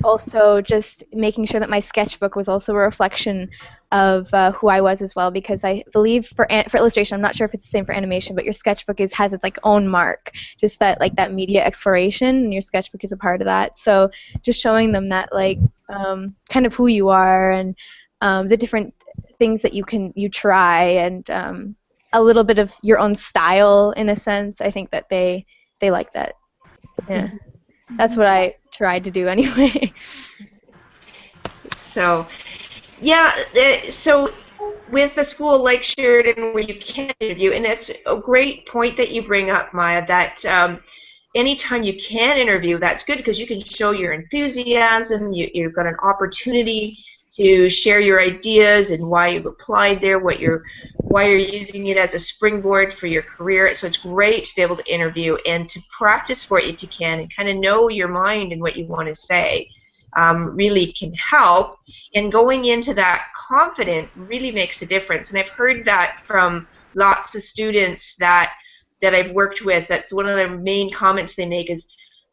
also just making sure that my sketchbook was also a reflection of who I was as well, because I believe for illustration, I'm not sure if it's the same for animation, but your sketchbook has its like own mark, just that media exploration, and your sketchbook is a part of that. So just showing them that kind of who you are, and the different things that you try, and a little bit of your own style in a sense. I think that they like that. Yeah. That's what I tried to do anyway. So, yeah, so with a school like Sheridan where you can interview, and it's a great point that you bring up, Maya, that anytime you can interview, that's good because you can show your enthusiasm, you've got an opportunity to share your ideas and why you've applied there, why you're using it as a springboard for your career. So it's great to be able to interview and to practice for it if you can and kind of know your mind and what you want to say. Really can help, and going into that confident really makes a difference. And I've heard that from lots of students that I've worked with. That's one of the main comments they make is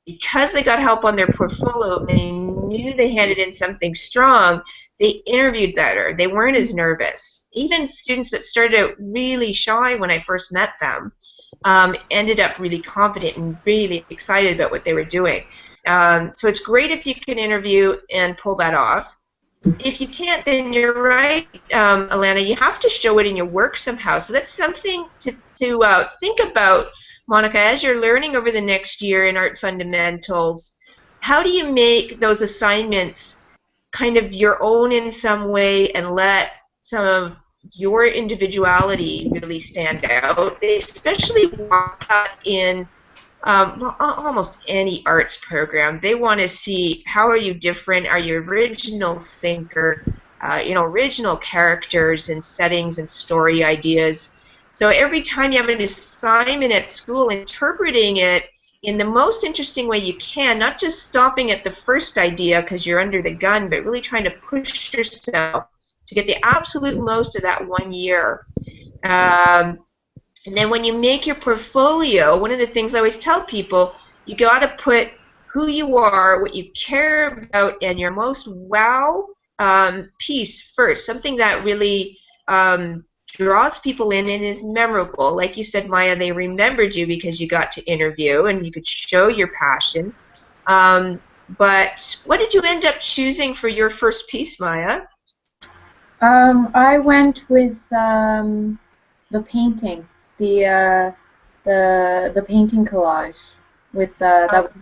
because they got help on their portfolio, they knew they handed in something strong, they interviewed better. They weren't as nervous. Even students that started out really shy when I first met them ended up really confident and really excited about what they were doing. So it's great if you can interview and pull that off. If you can't, then you're right, Alana, you have to show it in your work somehow. So that's something to think about, Monica, as you're learning over the next year in Art Fundamentals. How do you make those assignments kind of your own in some way and let some of your individuality really stand out? They especially want that in almost any arts program. They want to see how are you different, are you original thinker, original characters and settings and story ideas. So every time you have an assignment at school, interpreting it in the most interesting way you can, not just stopping at the first idea because you're under the gun, but really trying to push yourself to get the absolute most of that 1 year. And then when you make your portfolio, one of the things I always tell people, you got to put who you are, what you care about, and your most wow piece first, something that really draws people in and is memorable. Like you said, Maya, they remembered you because you got to interview and you could show your passion. But what did you end up choosing for your first piece, Maya? I went with the painting. The painting collage with that was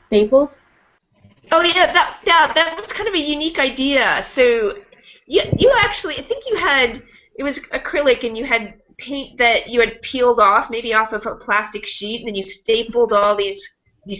stapled. Oh yeah, that was kind of a unique idea. So you actually, I think you had, it was acrylic and you had paint that you had peeled off, maybe off of a plastic sheet, and then you stapled all these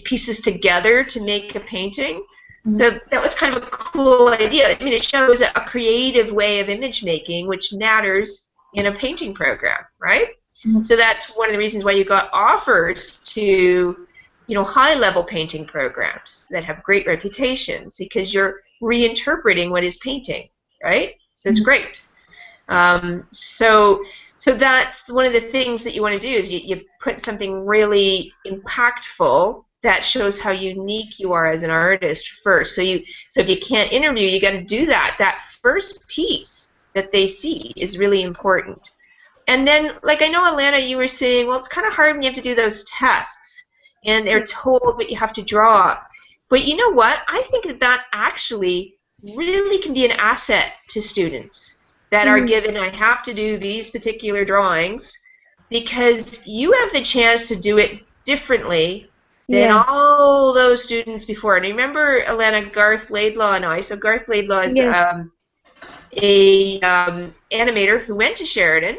pieces together to make a painting. Mm-hmm. So that was kind of a cool idea. I mean, it shows a creative way of image making, which matters in a painting program, right? Mm-hmm. So that's one of the reasons why you got offers to, high-level painting programs that have great reputations, because you're reinterpreting what is painting, right? So it's great. So that's one of the things that you want to do is you put something really impactful that shows how unique you are as an artist first. So if you can't interview, you got to do that. That first piece that they see is really important. And then, like I know, Alana, you were saying, well, it's kind of hard when you have to do those tests, and they're told what you have to draw. But you know what? I think that that's actually really can be an asset to students that are given, I have to do these particular drawings, because you have the chance to do it differently than all those students before. And remember, Alana, Garth Laidlaw and I. So Garth Laidlaw is a animator who went to Sheridan,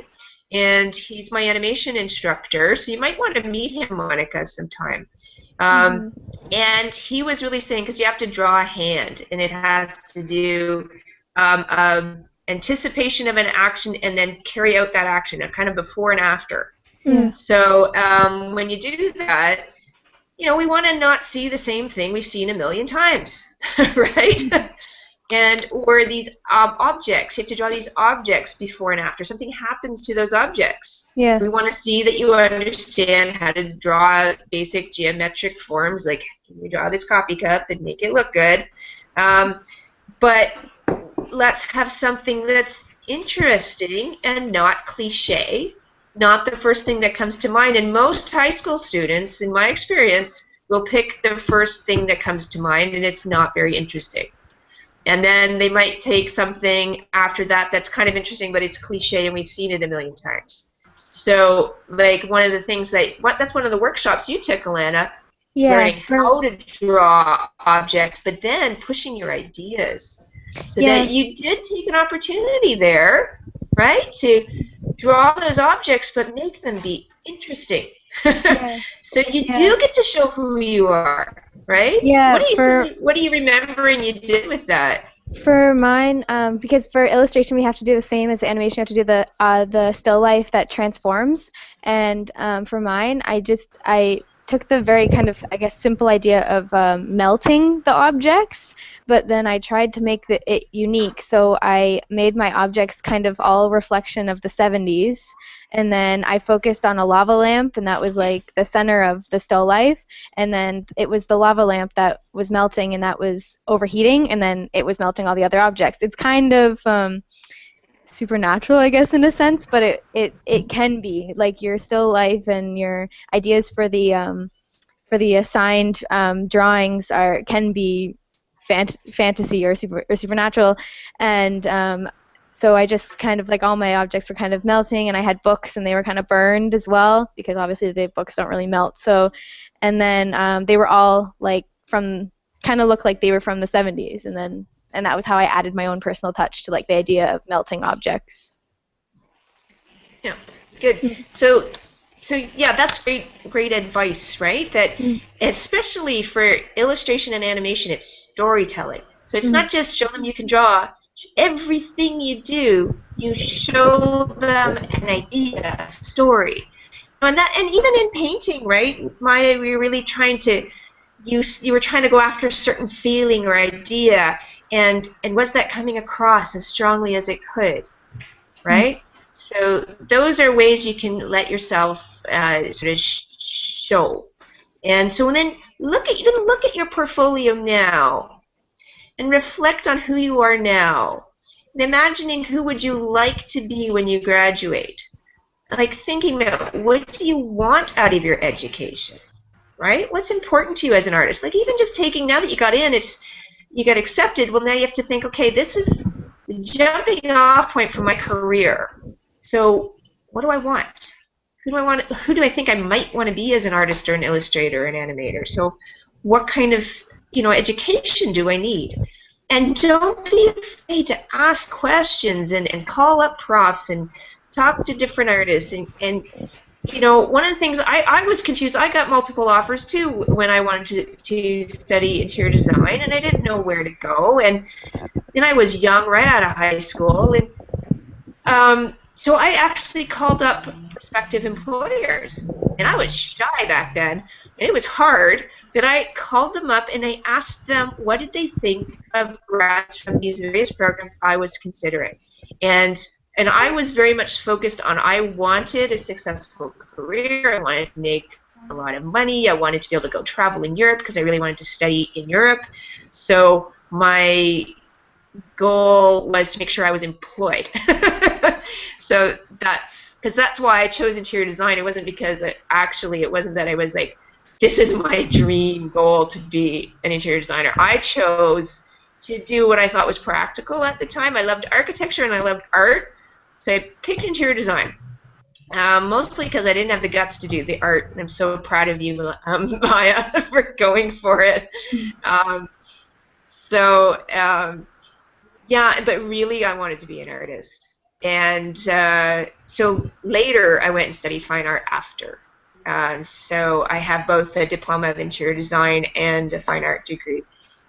and he's my animation instructor, so you might want to meet him, Monica, sometime. And he was really saying, because you have to draw a hand, and it has to do anticipation of an action and then carry out that action, a kind of before and after. So when you do that, we want to not see the same thing we've seen a million times, right? Or these objects. You have to draw these objects before and after. Something happens to those objects. Yeah. We want to see that you understand how to draw basic geometric forms, like can you draw this coffee cup and make it look good? But let's have something that's interesting and not cliche, not the first thing that comes to mind. And most high school students, in my experience, will pick the first thing that comes to mind, and it's not very interesting. And then they might take something after that that's kind of interesting, but it's cliche and we've seen it a million times. So, like, one of the things that's one of the workshops you took, Alana, learning how to draw objects, but then pushing your ideas. So Yeah. that you did take an opportunity there, right, to draw those objects but make them be interesting. Yeah. So you Yeah. do get to show who you are, right? Yeah, What are you remembering you did with that? for mine, because for illustration we have to do the same as the animation. You have to do the still life that transforms. And for mine, I took the very kind of, I guess, simple idea of melting the objects, but then I tried to make it unique. So I made my objects kind of all reflection of the 70s, and then I focused on a lava lamp, and that was like the center of the still life. And then it was the lava lamp that was melting, and that was overheating, and then it was melting all the other objects. It's kind of supernatural, I guess, in a sense, but it can be like your still life and your ideas for the assigned drawings can be fantasy or supernatural. And so I just kind of, like, all my objects were kind of melting, and I had books, and they were kind of burned as well, because obviously the books don't really melt. So, and then they were all like kind of looked like they were from the 70s, and that was how I added my own personal touch to, like, the idea of melting objects. Yeah, good. So yeah, that's great advice, right? That especially for illustration and animation, it's storytelling. So it's not just show them you can draw. Everything you do, you show them an idea, a story. And even in painting, right, Maya, we were really trying to you were trying to go after a certain feeling or idea, and was that coming across as strongly as it could, right? So those are ways you can let yourself sort of show. And so then look at your portfolio now and reflect on who you are now. And imagining who would you like to be when you graduate. Like thinking about what do you want out of your education, right? What's important to you as an artist? Like even just taking, now that you got in, you got accepted, well now you have to think, okay, this is the jumping off point for my career. So what do I want? Who do I think I might want to be as an artist or an illustrator or an animator? So what kind of education do I need? And don't be afraid to ask questions and call up profs and talk to different artists. And one of the things I was confused. I got multiple offers too when I wanted to study interior design, and I didn't know where to go. And I was young, right out of high school, and so I actually called up prospective employers, and I was shy back then, and it was hard, but I called them up and I asked them what did they think of grads from these various programs I was considering. And I was very much focused on, I wanted a successful career, I wanted to make a lot of money, I wanted to be able to go travel in Europe because I really wanted to study in Europe. So my goal was to make sure I was employed. So that's why I chose interior design. It wasn't because it wasn't that I was like, this is my dream goal to be an interior designer. I chose to do what I thought was practical at the time. I loved architecture and I loved art, so I picked interior design. Mostly because I didn't have the guts to do the art, and I'm so proud of you, Maya, for going for it. Yeah, but really I wanted to be an artist. And so later I went and studied fine art after. So I have both a diploma of interior design and a fine art degree.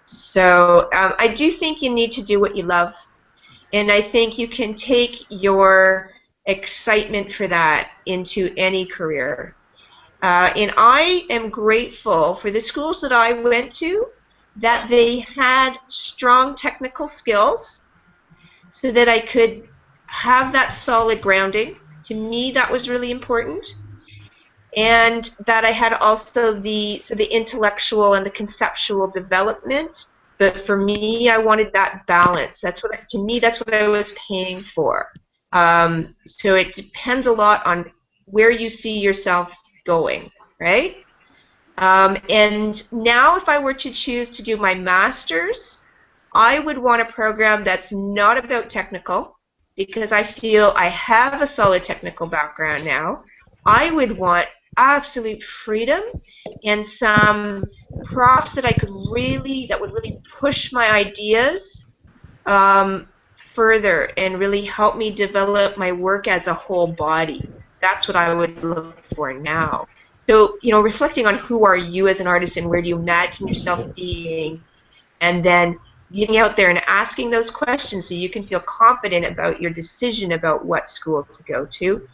So I do think you need to do what you love. And I think you can take your excitement for that into any career. And I am grateful for the schools that I went to, that they had strong technical skills so that I could have that solid grounding. To me, that was really important. And that I had also the intellectual and the conceptual development. But for me, I wanted that balance. That's what I was paying for. So it depends a lot on where you see yourself going, right? And now if I were to choose to do my master's, I would want a program that's not about technical, because I feel I have a solid technical background now. I would want absolute freedom and some profs that would really push my ideas further and really help me develop my work as a whole body. That's what I would look for now. So, reflecting on who are you as an artist and where do you imagine yourself being, and then getting out there and asking those questions so you can feel confident about your decision about what school to go to,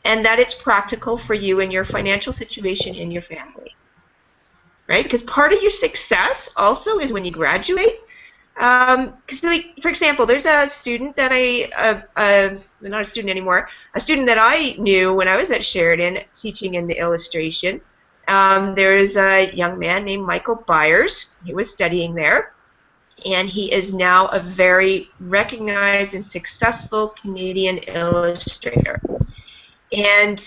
and that it's practical for you and your financial situation and your family, right? Because part of your success also is when you graduate. Because, for example, there's a student that not a student anymore, a student that I knew when I was at Sheridan teaching in the illustration. There's a young man named Michael Byers. He was studying there, and he is now a very recognized and successful Canadian illustrator. And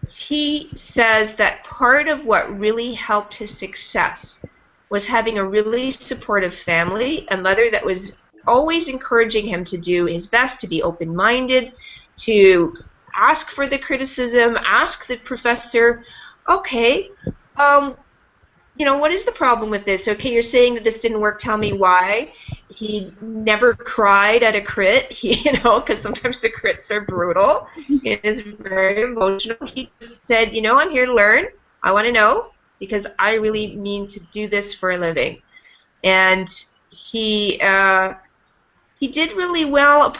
he says that part of what really helped his success was having a really supportive family, a mother that was always encouraging him to do his best, to be open-minded, to ask for the criticism, ask the professor, okay, what is the problem with this? Okay, you're saying that this didn't work, tell me why. He never cried at a crit, because sometimes the crits are brutal. It is very emotional. He just said, I'm here to learn. I want to know, because I really mean to do this for a living. And he did really well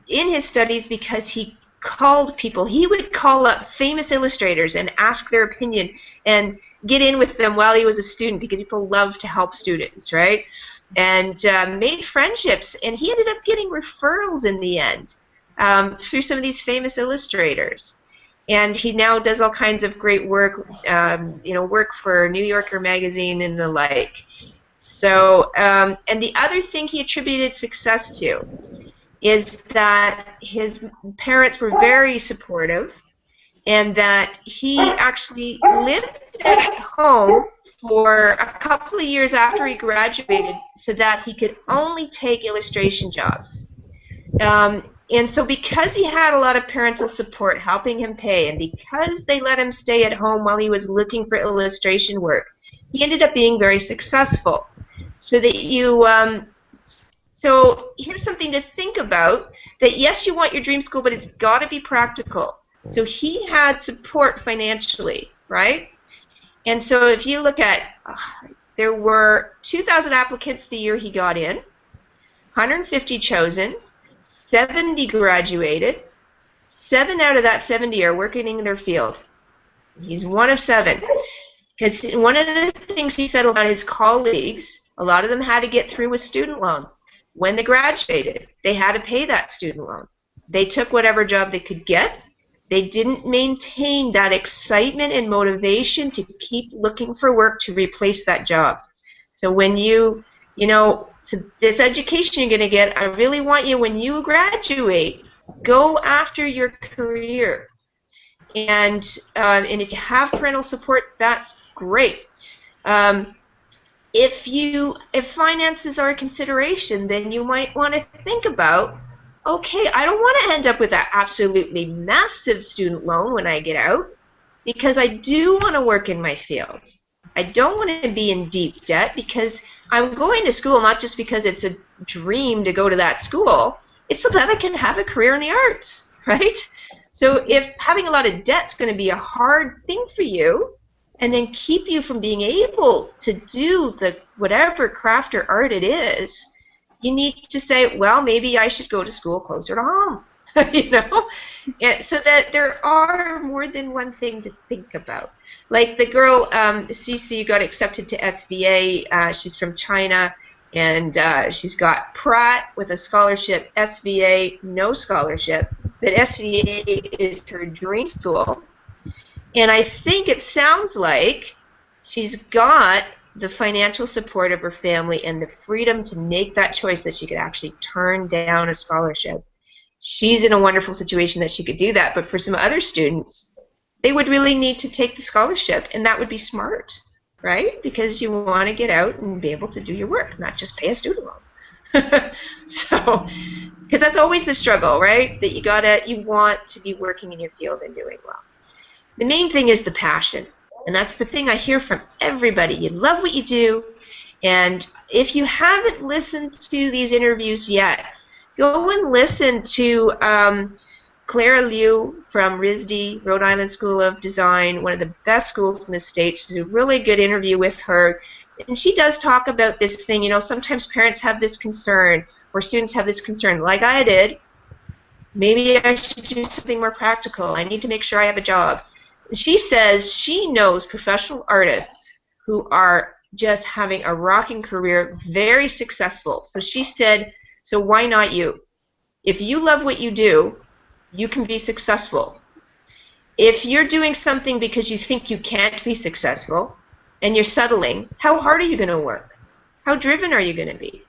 in his studies because he called people. He would call up famous illustrators and ask their opinion and get in with them while he was a student, because people love to help students, right? And made friendships, and he ended up getting referrals in the end through some of these famous illustrators. And he now does all kinds of great work, work for New Yorker magazine and the like. So, and the other thing he attributed success to is that his parents were very supportive, and that he actually lived at home for a couple of years after he graduated so that he could only take illustration jobs. And so because he had a lot of parental support helping him pay, and because they let him stay at home while he was looking for illustration work, he ended up being very successful. So that so here's something to think about, that yes, you want your dream school, but it's got to be practical. So he had support financially, right? And so if you look at, there were 2,000 applicants the year he got in, 150 chosen, 70 graduated. 7 out of that 70 are working in their field. He's one of 7. Because one of the things he said about his colleagues, a lot of them had to get through with student loan. When they graduated, they had to pay that student loan. They took whatever job they could get. They didn't maintain that excitement and motivation to keep looking for work to replace that job. So when so this education you're going to get, I really want you, when you graduate, go after your career. And if you have parental support, that's great. If finances are a consideration, then you might want to think about, okay, I don't want to end up with that absolutely massive student loan when I get out, because I do want to work in my field. I don't want to be in deep debt, because I'm going to school not just because it's a dream to go to that school. It's so that I can have a career in the arts, right? So if having a lot of debt's going to be a hard thing for you, and then keep you from being able to do the whatever craft or art it is, you need to say, well, maybe I should go to school closer to home, and so that there are more than one thing to think about. Like the girl, Cece, got accepted to SVA. She's from China, and she's got Pratt with a scholarship, SVA no scholarship, but SVA is her dream school. And I think it sounds like she's got the financial support of her family and the freedom to make that choice, that she could actually turn down a scholarship. She's in a wonderful situation that she could do that. But for some other students, they would really need to take the scholarship, and that would be smart, right? Because you want to get out and be able to do your work, not just pay a student loan. So, because that's always the struggle, right? That you want to be working in your field and doing well. The main thing is the passion, and that's the thing I hear from everybody. You love what you do, and if you haven't listened to these interviews yet, go and listen to Clara Liu from RISD, Rhode Island School of Design, one of the best schools in the state. She's a really good interview with her. And she does talk about this thing, you know, sometimes parents have this concern, or students have this concern, like I did. Maybe I should do something more practical. I need to make sure I have a job. She says she knows professional artists who are just having a rocking career, very successful. So she said, so why not you? If you love what you do, you can be successful. If you're doing something because you think you can't be successful and you're settling, how hard are you going to work? How driven are you going to be?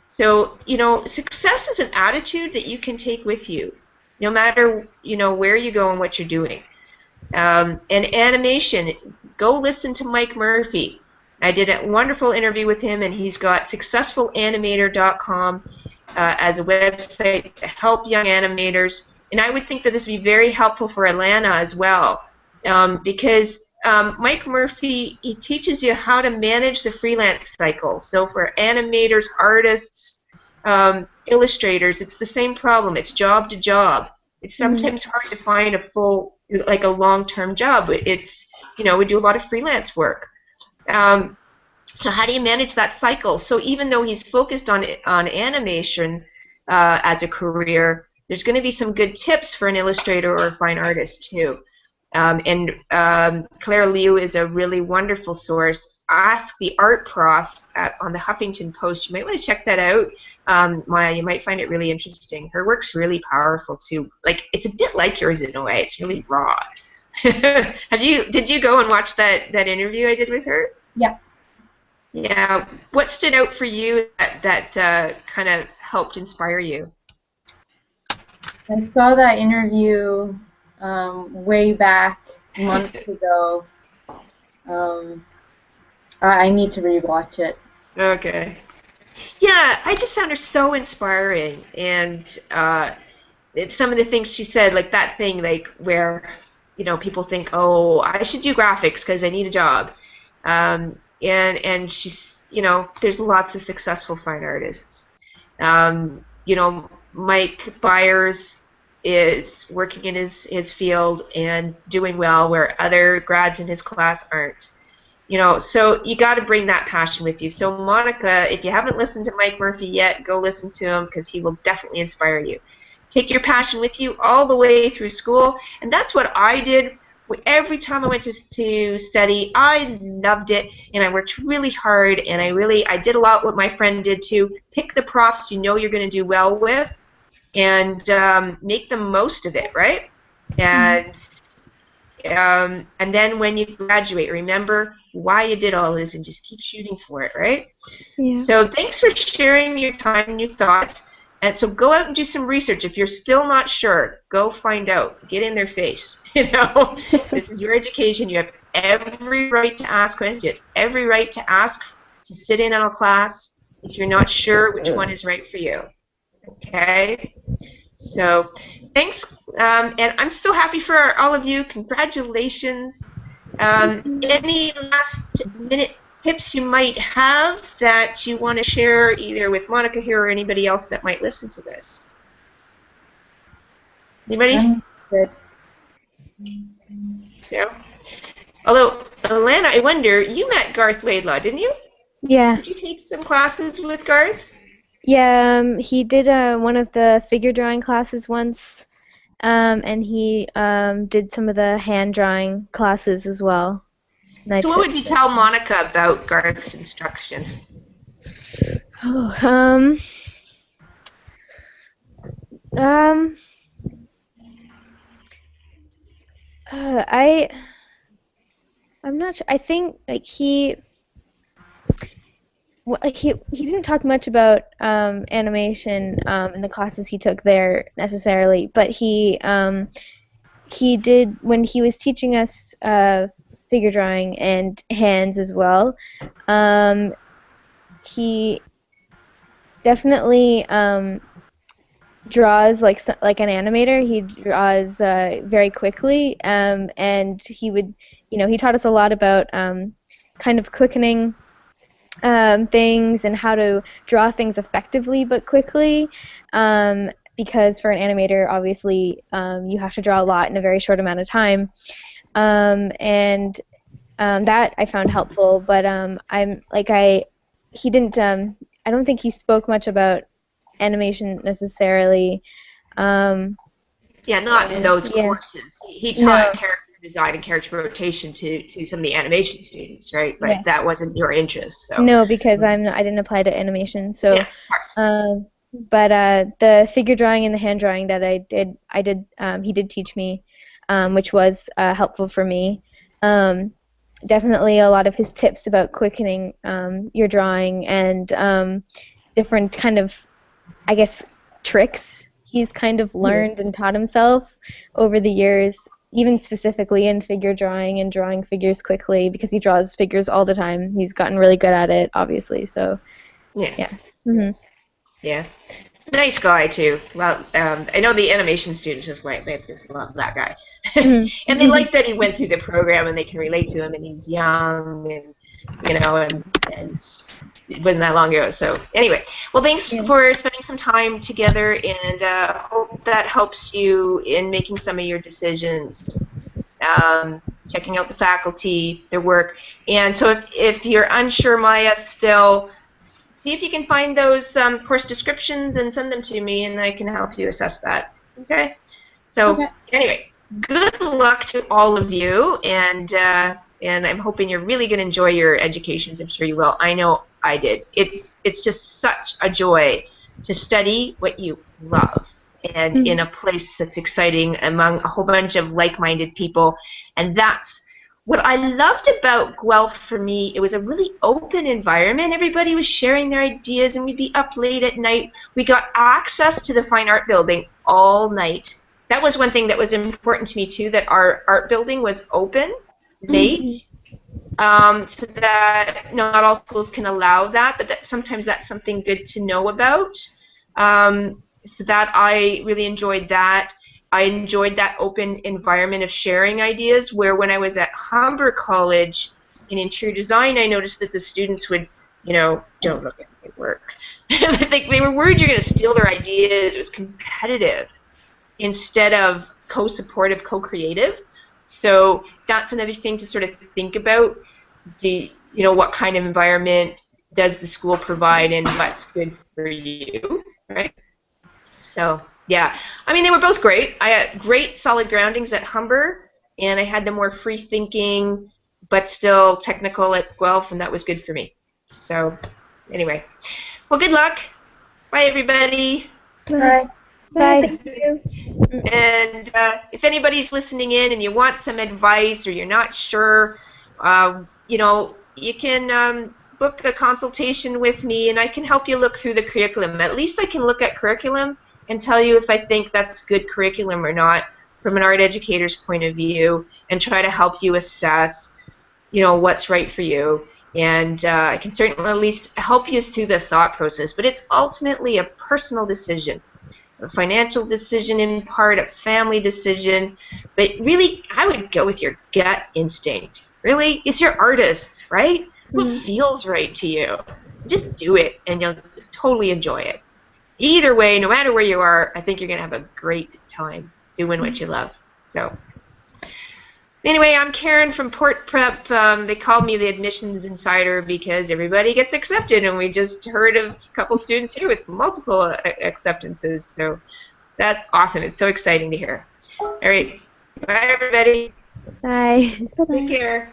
So, you know, success is an attitude that you can take with you, no matter, you know, where you go and what you're doing. And animation, go listen to Mike Murphy. I did a wonderful interview with him, and he's got successfulanimator.com as a website to help young animators. And I would think that this would be very helpful for Alana as well, because Mike Murphy, he teaches you how to manage the freelance cycle. So for animators, artists, illustrators, it's the same problem. It's job to job. It's sometimes hard to find a full, like a long-term job. It's, you know, we do a lot of freelance work. So how do you manage that cycle? So even though he's focused on animation as a career, there's going to be some good tips for an illustrator or a fine artist too. Claire Liu is a really wonderful source. Ask the Art Prof on the Huffington Post. You might want to check that out, Maya. You might find it really interesting. Her work's really powerful too. Like, it's a bit like yours in a way. It's really raw. Did you go and watch that interview I did with her? Yeah. Yeah. What stood out for you that kind of helped inspire you? I saw that interview way back months ago. I need to rewatch it. Okay. Yeah, I just found her so inspiring, and some of the things she said, like that thing, like where, you know, people think, oh, I should do graphics because I need a job, and she's, you know, there's lots of successful fine artists. You know, Mike Byers is working in his field and doing well where other grads in his class aren't. You know, so you got to bring that passion with you. So Monica, if you haven't listened to Mike Murphy yet, go listen to him because he will definitely inspire you. Take your passion with you all the way through school, and that's what I did. Every time I went to study, I loved it, and I worked really hard, and I did a lot what my friend did too. Pick the profs you know you're going to do well with, and make the most of it, right? And then when you graduate, remember why you did all this and just keep shooting for it, right? Yeah. So thanks for sharing your time and your thoughts. And so go out and do some research. If you're still not sure, go find out. Get in their face. You know, this is your education. You have every right to ask questions. You have every right to ask to sit in on a class if you're not sure which one is right for you. Okay? So thanks, and I'm so happy for all of you. Congratulations. Any last minute tips you might have that you want to share either with Monica here or anybody else that might listen to this? Anybody? Good. Yeah. Although, Alana, I wonder, you met Garth Laidlaw, didn't you? Yeah. Did you take some classes with Garth? Yeah, he did one of the figure drawing classes once, and he did some of the hand drawing classes as well. So what would you tell Monica about Garth's instruction? Oh, I'm not sure. I think like he didn't talk much about animation in the classes he took there necessarily, but he did when he was teaching us figure drawing and hands as well. He definitely draws like an animator. He draws very quickly, and he would, he taught us a lot about kind of quickening things and how to draw things effectively but quickly. Because for an animator, obviously, you have to draw a lot in a very short amount of time. And that I found helpful, but he didn't. I don't think he spoke much about animation necessarily. Yeah, not in those Yeah. courses. He taught No. character design and character rotation to some of the animation students, right? But Yes. that wasn't your interest, so. No, because I didn't apply to animation. So, Yeah, of course. but the figure drawing and the hand drawing that he did teach me, which was helpful for me. Definitely a lot of his tips about quickening your drawing and different kind of, I guess, tricks he's kind of learned and taught himself over the years, even specifically in figure drawing and drawing figures quickly, because he draws figures all the time. He's gotten really good at it, obviously. So, Yeah. Mm-hmm. Yeah. Nice guy too. Well, I know the animation students they just love that guy, Mm-hmm. and they like that he went through the program and they can relate to him and he's young and and it wasn't that long ago. So anyway, well, thanks for spending some time together, and hope that helps you in making some of your decisions. Checking out the faculty, their work, and so if you're unsure, Maya, still. See if you can find those course descriptions and send them to me, and I can help you assess that. Okay? So anyway, good luck to all of you, and I'm hoping you're really going to enjoy your educations. I'm sure you will. I know I did. It's just such a joy to study what you love, and in a place that's exciting among a whole bunch of like-minded people, and that's what I loved about Guelph for me. It was a really open environment. Everybody was sharing their ideas, and we'd be up late at night. We got access to the Fine Art Building all night. That was one thing that was important to me, too, that our art building was open late, so that not all schools can allow that, but that sometimes that's something good to know about. So that I really enjoyed that. I enjoyed that open environment of sharing ideas, where when I was at Humber College in interior design, I noticed that the students would, don't look at my work. They were worried you're going to steal their ideas. It was competitive instead of co-supportive, co-creative. So that's another thing to sort of think about. What kind of environment does the school provide and what's good for you, right? So, yeah. I mean, they were both great. I had great solid groundings at Humber, and I had the more free-thinking but still technical at Guelph, and that was good for me. So, anyway. Well, good luck. Bye, everybody. Bye. Bye. And if anybody's listening in and you want some advice or you're not sure, you can book a consultation with me, and I can help you look through the curriculum. At least I can look at curriculum and tell you if I think that's good curriculum or not from an art educator's point of view, and try to help you assess, what's right for you. And I can certainly at least help you through the thought process, but it's ultimately a personal decision, a financial decision in part, a family decision, but really I would go with your gut instinct. Really, it's your artists, right? What feels right to you? Just do it, and you'll totally enjoy it. Either way, no matter where you are, I think you're going to have a great time doing what you love. So, anyway, I'm Karen from PortPrep. They called me the admissions insider because everybody gets accepted, and we just heard of a couple students here with multiple acceptances. So that's awesome. It's so exciting to hear. All right. Bye, everybody. Bye. Take care.